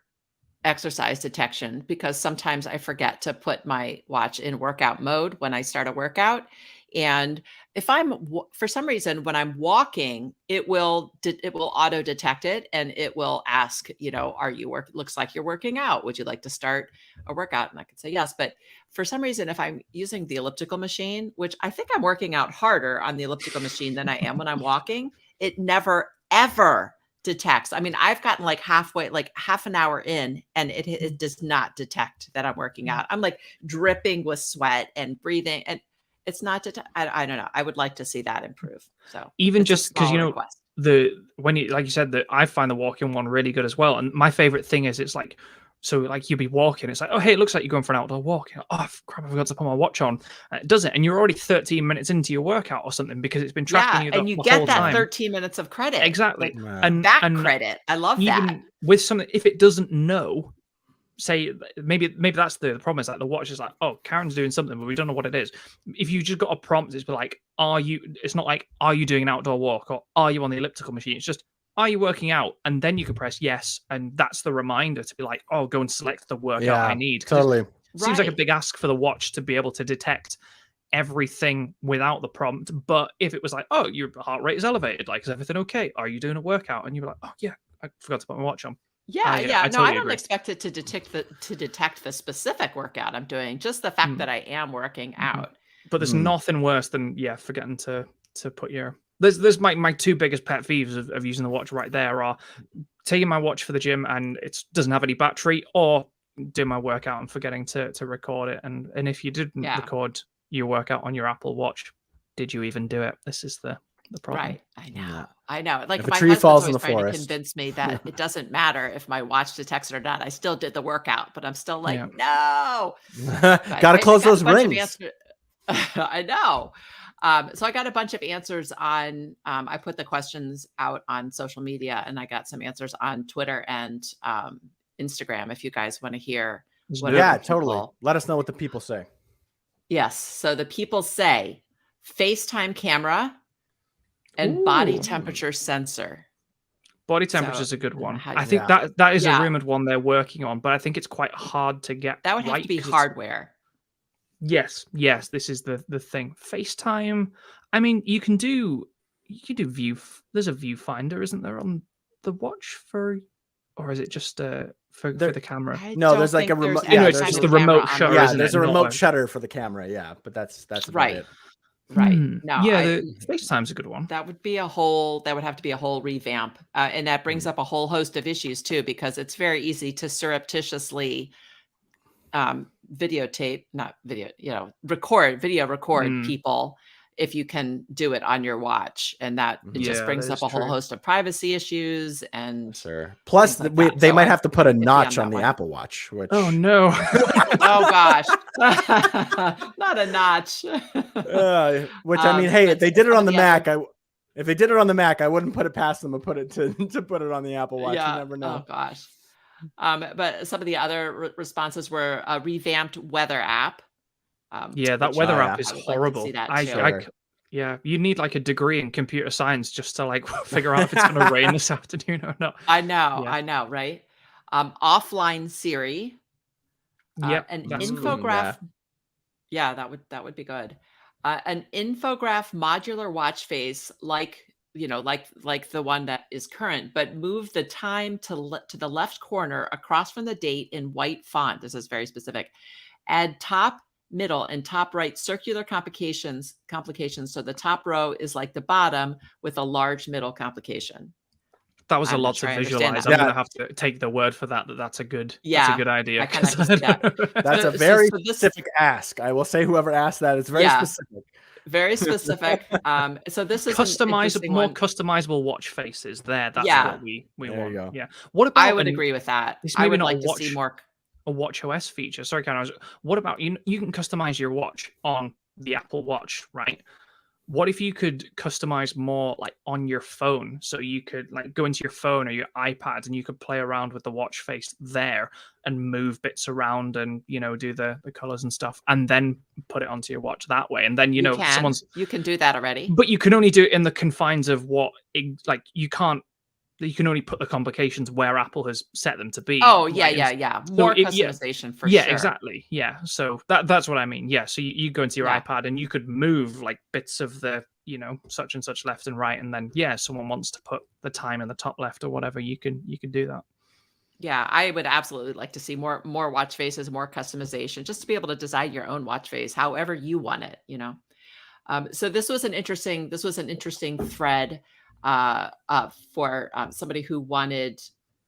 exercise detection, because sometimes I forget to put my watch in workout mode when I start a workout. And if for some reason, when I'm walking, it will auto detect it, and it will ask, looks like you're working out. Would you like to start a workout? And I could say yes. But for some reason, if I'm using the elliptical machine, which I think I'm working out harder on the elliptical machine than I am when I'm walking, it never, ever detects. I mean, I've gotten halfway, half an hour in, and it does not detect that I'm working out. I'm dripping with sweat and breathing, and it's not I don't know. I would like to see that improve. So Even just because request. when you, like you said, that I find the walking one really good as well. And my favorite thing is it's you'll be walking, it's like, oh hey, it looks like you're going for an outdoor walk. Oh crap, I forgot to put my watch on. And it does it, and you're already 13 minutes into your workout or something, because it's been tracking you and you the get whole that time. 13 minutes of credit. Exactly. And credit. I love even that. with something, if it doesn't know, say maybe that's the problem, is the watch is like, oh, Karen's doing something, but we don't know what it is. If you just got a prompt, it's like, it's not like, are you doing an outdoor walk, or are you on the elliptical machine? It's just, are you working out? And then you can press yes, and that's the reminder to be like, oh, go and select the workout I need. Totally. It seems like a big ask for the watch to be able to detect everything without the prompt. But if it was like, oh, your heart rate is elevated, is everything okay? Are you doing a workout? And you're like, oh yeah, I forgot to put my watch on. Yeah, I no, totally I don't agree. expect it to detect the specific workout I'm doing, just the fact that I am working out. But there's nothing worse than forgetting to put your. There's my two biggest pet peeves of using the watch right there are taking my watch for the gym and it doesn't have any battery, or doing my workout and forgetting to record it. And if you didn't record your workout on your Apple Watch, did you even do it? This is the the problem. Right. I know. Yeah. I know. Like If a my tree husband's falls in always the trying to forest. convince me that it doesn't matter if my watch detects it or not. I still did the workout, but I'm still like, Yeah. no. But Gotta I close got a those bunch of rings. I know. So I got a bunch of answers on, I put the questions out on social media and I got some answers on Twitter and Instagram if you guys want to hear Let's what do it. Yeah, other totally. people. Let us know what the people say. Yes. So the people say FaceTime camera and body Ooh. temperature sensor. Body temperature So is a good I don't know one. how I you- think Yeah. that is a Yeah. rumored one they're working on, but I think it's quite hard to get that would have right to be 'cause it's- hardware. Yes, this is the thing. FaceTime. I mean, you can do view. There's a viewfinder, isn't there, on the watch or is it just for There- the camera? I No, don't there's like think a remote. there's Yeah, any it's there's kind just of the camera remote on shutter, the- yeah, isn't there's it? a Not remote shutter for the camera. Yeah, but that's about Right. it. Right. Hmm. No, Yeah, I- the FaceTime's a good one. that would have to be a whole revamp. And that brings up a whole host of issues too, because it's very easy to surreptitiously videotape, not video, video record Mm. people if you can do it on your watch. And that it just Yeah, brings that up is a whole true. host of privacy issues and Sure. Plus, things like that. they So might I- have to put a iffy on notch that on the one. Apple Watch. Which Oh no. oh gosh. Not a notch. which I mean, hey, but if they did it some on of the the Mac, if they did it on the Mac, I wouldn't put it past them to put it to put it on the Apple Watch. Yeah. You never know. Oh gosh. But some of the other responses were a revamped weather app. Yeah, that which weather Oh, app yeah. is I would like to horrible. see that I, too. I Sure. c- yeah, you need like a degree in computer science just to like figure out if it's going to rain this afternoon or not. I know, Yeah. I know, right? Offline Siri, Yep, an that's cool. infograph. Yeah, that would be good. An infograph modular watch face, like like the one that is current, but move the time to the left corner across from the date in white font. This is very specific. Add top, middle, and top right circular complications. So the top row is like the bottom with a large middle complication. That was a I'm not lot sure to I understand visualize. that. I'm Yeah. gonna have to take the word for that. That's a good. That's a Yeah, good idea. I kinda 'cause have to see that. That's a So- very so this- specific ask. I will say whoever asked that is very Yeah. specific. Very specific. So this is an Customizable, interesting more one. customizable watch faces. That's Yeah. what we There you want. go. Yeah. What about? I would agree with that. It's I maybe would not a like to see watch- more. a watchOS feature. Sorry, Karen. What about you can customize your watch on the Apple Watch, right? What if you could customize more like on your phone? So you could like go into your phone or your iPad and you could play around with the watch face there and move bits around and do the colors and stuff and then put it onto your watch that way. And then You can. You can do that already. but you can only do it in the confines of you can only put the complications where Apple has set them to be. Oh yeah, right? yeah. More yeah. customization for Yeah, sure. exactly. Yeah. So that's what I mean. Yeah. So you go into your Yeah. iPad and you could move like bits of the, such and such left and right. And then, someone wants to put the time in the top left or whatever, you can do that. Yeah, I would absolutely like to see more watch faces, more customization, just to be able to design your own watch face however you want it. So this was an interesting thread for somebody who wanted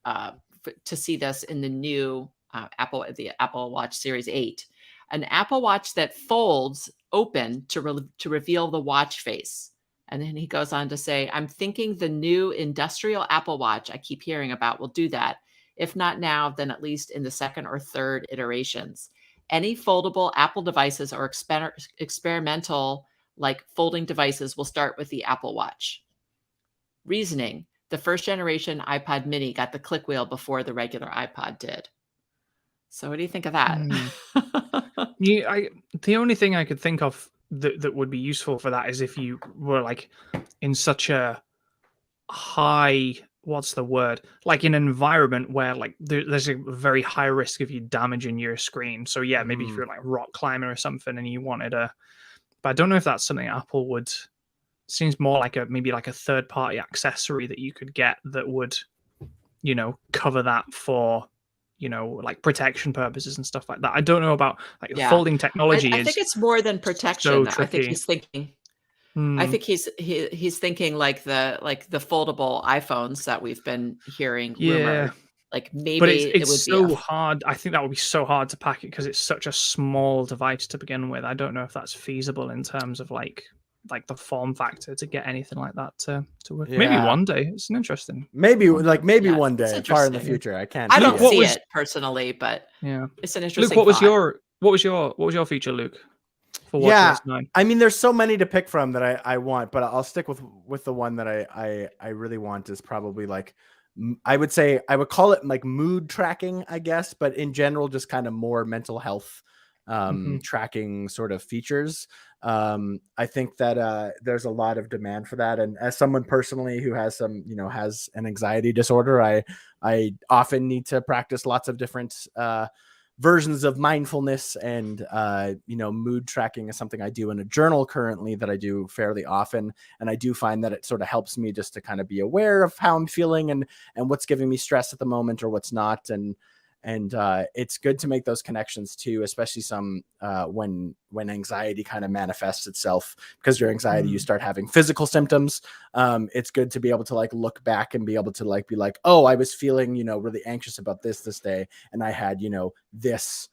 to see this in the new the Apple Watch Series 8, an Apple Watch that folds open to reveal the watch face. And then he goes on to say, I'm thinking the new industrial Apple Watch I keep hearing about will do that. If not now, then at least in the second or third iterations. Any foldable Apple devices or experimental like folding devices will start with the Apple Watch. Reasoning, the first generation iPod mini got the click wheel before the regular iPod did. So what do you think of that? The only thing I could think of that would be useful for that is if you were like in such a high, what's the word? Like in an environment where like there's a very high risk of you damaging your screen. So yeah, maybe if you're like rock climbing or something and you wanted but I don't know if that's something Apple would. Seems more like maybe like a third party accessory that you could get that would, cover that for, like protection purposes and stuff like that. I don't know about like folding technology. I think it's more than protection. so I think tricky. he's thinking. I think he's thinking like the foldable iPhones that we've been hearing rumored. Like maybe but it's it would so be hard. I think that would be so hard to pack it because it's such a small device to begin with. I don't know if that's feasible in terms of like like the form factor to get anything like that to work. Yeah. Maybe one day. It's an interesting. Maybe concept. one it's day, far in the interesting. future. I can't. I Luke, don't what see was- it personally, but Yeah. it's an interesting. Luke, what was thought. your feature, Luke? For Yeah, watchOS 9. I mean, there's so many to pick from that I want, but I'll stick with the one that I really want is probably like, I would say I would call it like mood tracking, I guess, but in general, just kind of more mental health tracking sort of features. I think that there's a lot of demand for that, and as someone personally who has has an anxiety disorder, I often need to practice lots of different versions of mindfulness, and mood tracking is something I do in a journal currently that I do fairly often, and I do find that it sort of helps me just to kind of be aware of how I'm feeling and what's giving me stress at the moment or what's not, and it's good to make those connections too, especially some when anxiety kind of manifests itself, because your anxiety, you start having physical symptoms. It's good to be able to like look back and be able to like be like, oh, I was feeling really anxious about this day, and I had this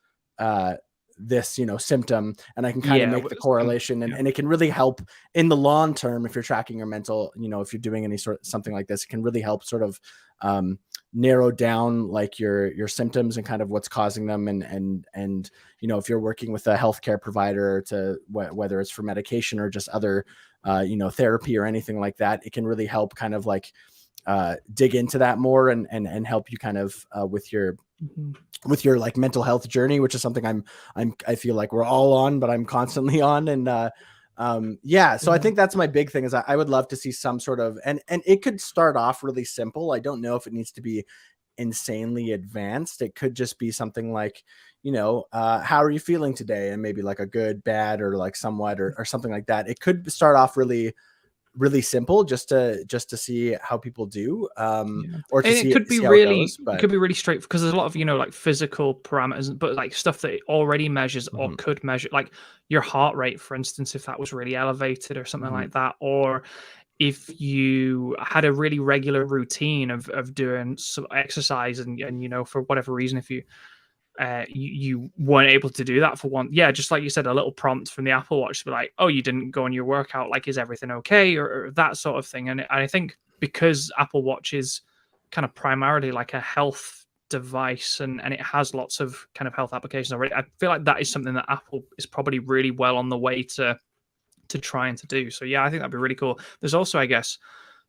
symptom, and I can kind of make the correlation, and it can really help in the long term if you're tracking your mental, if you're doing any sort of something like this, it can really help sort of narrow down like your symptoms and kind of what's causing them, and if you're working with a healthcare provider to whether it's for medication or just other therapy or anything like that, it can really help kind of like dig into that more and help you kind of with your like mental health journey, which is something I feel like we're all on, but I'm constantly on. And so I think that's my big thing is I would love to see some sort of, and it could start off really simple. I don't know if it needs to be insanely advanced. It could just be something like, how are you feeling today? And maybe like a good, bad, or like somewhat, or something like that. It could start off really simple just to see how people do, or to and see it could be see how really it goes, but it could be really straight, because there's a lot of like physical parameters, but like stuff that it already measures or could measure, like your heart rate, for instance, if that was really elevated or something like that, or if you had a really regular routine of doing some exercise and for whatever reason, if you you weren't able to do that for one, just like you said, a little prompt from the Apple Watch to be like, oh, you didn't go on your workout, like, is everything okay, or that sort of thing. And I think because Apple Watch is kind of primarily like a health device, and it has lots of kind of health applications already, I feel like that is something that Apple is probably really well on the way to trying to do. So I think that'd be really cool. There's also, I guess,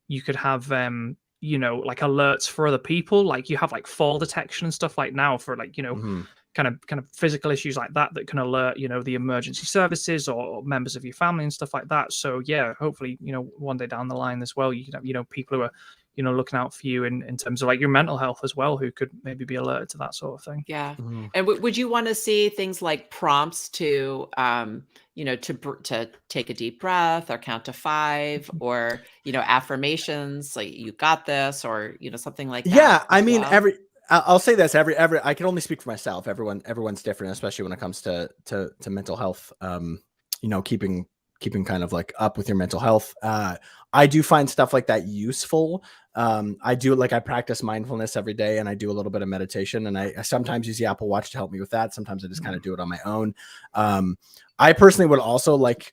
you could have like alerts for other people, like you have like fall detection and stuff like now for like kind of physical issues like that can alert the emergency services or members of your family and stuff like that. So hopefully one day down the line as well, you can have people who are looking out for you in terms of like your mental health as well, who could maybe be alerted to that sort of thing. And would you want to see things like prompts to to take a deep breath or count to 5, or affirmations like you got this, or something like that? I mean, I'll say this, every I can only speak for myself. Everyone's different, especially when it comes to mental health. Keeping kind of like up with your mental health. I do find stuff like that useful. I practice mindfulness every day, and I do a little bit of meditation, and I sometimes use the Apple Watch to help me with that. Sometimes I just kind of do it on my own. I personally would also like,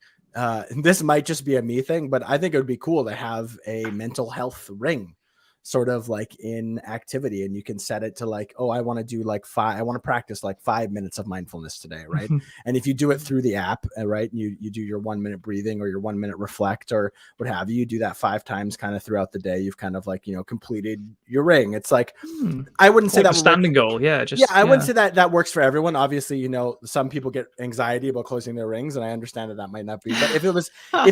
this might just be a me thing, but I think it would be cool to have a mental health ring sort of like in activity, and you can set it to like, oh, I want to do like I want to practice like 5 minutes of mindfulness today, right? And if you do it through the app, right, you do your 1 minute breathing or your 1 minute reflect or what have you, do that 5 times kind of throughout the day, you've kind of like completed your ring. It's like I wouldn't say that a standing goal. I wouldn't say that works for everyone. Obviously, some people get anxiety about closing their rings, and I understand that might not be, but if it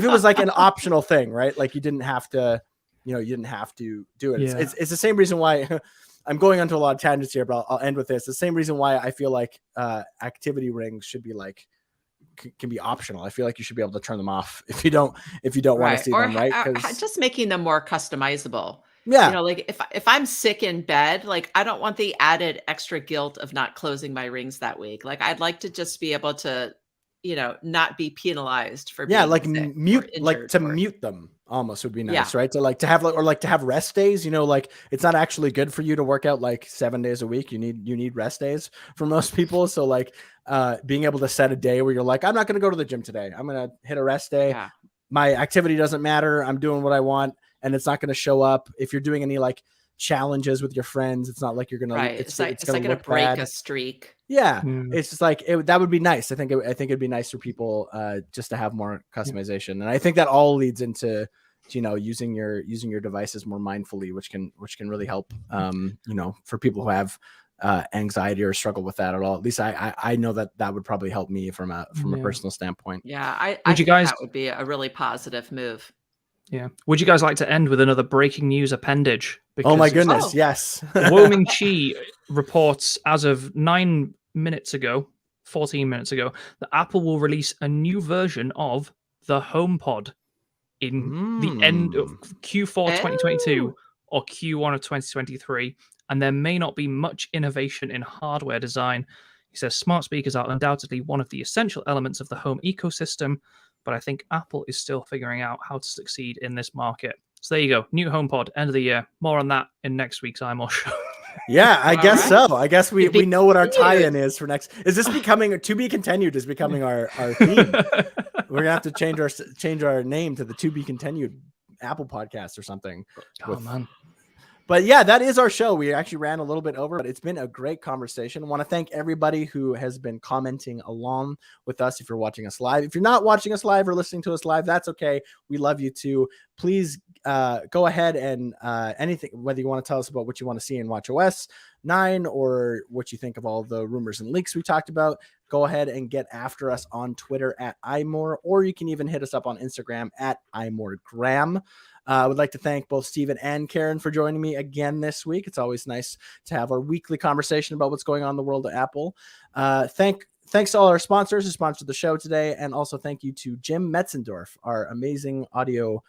was like an optional thing, right, like you didn't have to you didn't have to do it. It's the same reason why I'm going onto a lot of tangents here, but I'll end with this. The same reason why I feel like activity rings should be like can be optional. I feel like you should be able to turn them off if you don't want to see them, right? Just making them more customizable. Yeah. Like if I'm sick in bed, like I don't want the added extra guilt of not closing my rings that week. Like I'd like to just be able to not be penalized for being like sick mute, like to or mute them almost would be nice, right? To have rest days, like it's not actually good for you to work out like 7 days a week. You need rest days for most people. So like being able to set a day where you're like, I'm not going to go to the gym today. I'm going to hit a rest day. my activity doesn't matter. I'm doing what I want, and it's not going to show up. If you're doing any like challenges with your friends, it's not like you're going Right. to, It's like going to gonna look break bad. a streak. Yeah. Mm. It's just like, that would be nice. I think it'd be nice for people just to have more customization. And I think that all leads into, you know, using your devices more mindfully, which can really help, you know, for people who have anxiety or struggle with that at all. At least I know that would probably help me from a personal standpoint. Yeah, I Would you think guys- that would be a really positive move. Yeah. Would you guys like to end with another breaking news appendage? Oh my Because goodness, Oh. yes. Woming Chi reports as of 14 minutes ago, that Apple will release a new version of the HomePod in the end of Q4 2022 or Q1 of 2023, and there may not be much innovation in hardware design. He says smart speakers are undoubtedly one of the essential elements of the home ecosystem, but I think Apple is still figuring out how to succeed in this market. So there you go, new HomePod, end of the year. More on that in next week's iMore show. Yeah, I guess right. so. I guess we be know what our continued. tie-in is for next. Is this becoming to be continued? Is becoming our theme? We're gonna have to change our name to the To Be Continued Apple Podcast or something. Oh man. But yeah, that is our show. We actually ran a little bit over, but it's been a great conversation. I want to thank everybody who has been commenting along with us. If you're watching us live, if you're not watching us live or listening to us live, that's okay. We love you too. Please go ahead and anything, whether you want to tell us about what you want to see in watchOS 9 or what you think of all the rumors and leaks we talked about, go ahead and get after us on Twitter at iMore, or you can even hit us up on Instagram at iMoregram. I would like to thank both Stephen and Karen for joining me again this week. It's always nice to have our weekly conversation about what's going on in the world of Apple. Thanks to all our sponsors who sponsored the show today. And also thank you to Jim Metzendorf, our amazing audio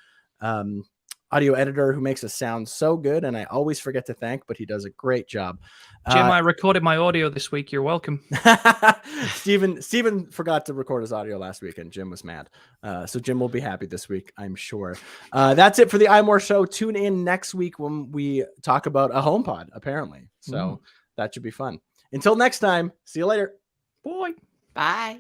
editor who makes us sound so good. And I always forget to thank, but he does a great job. Jim, I recorded my audio this week. You're welcome. Steven forgot to record his audio last week and Jim was mad. So Jim will be happy this week, I'm sure. That's it for the iMore show. Tune in next week when we talk about a HomePod, apparently. So that should be fun. Until next time, see you later. Bye. Bye.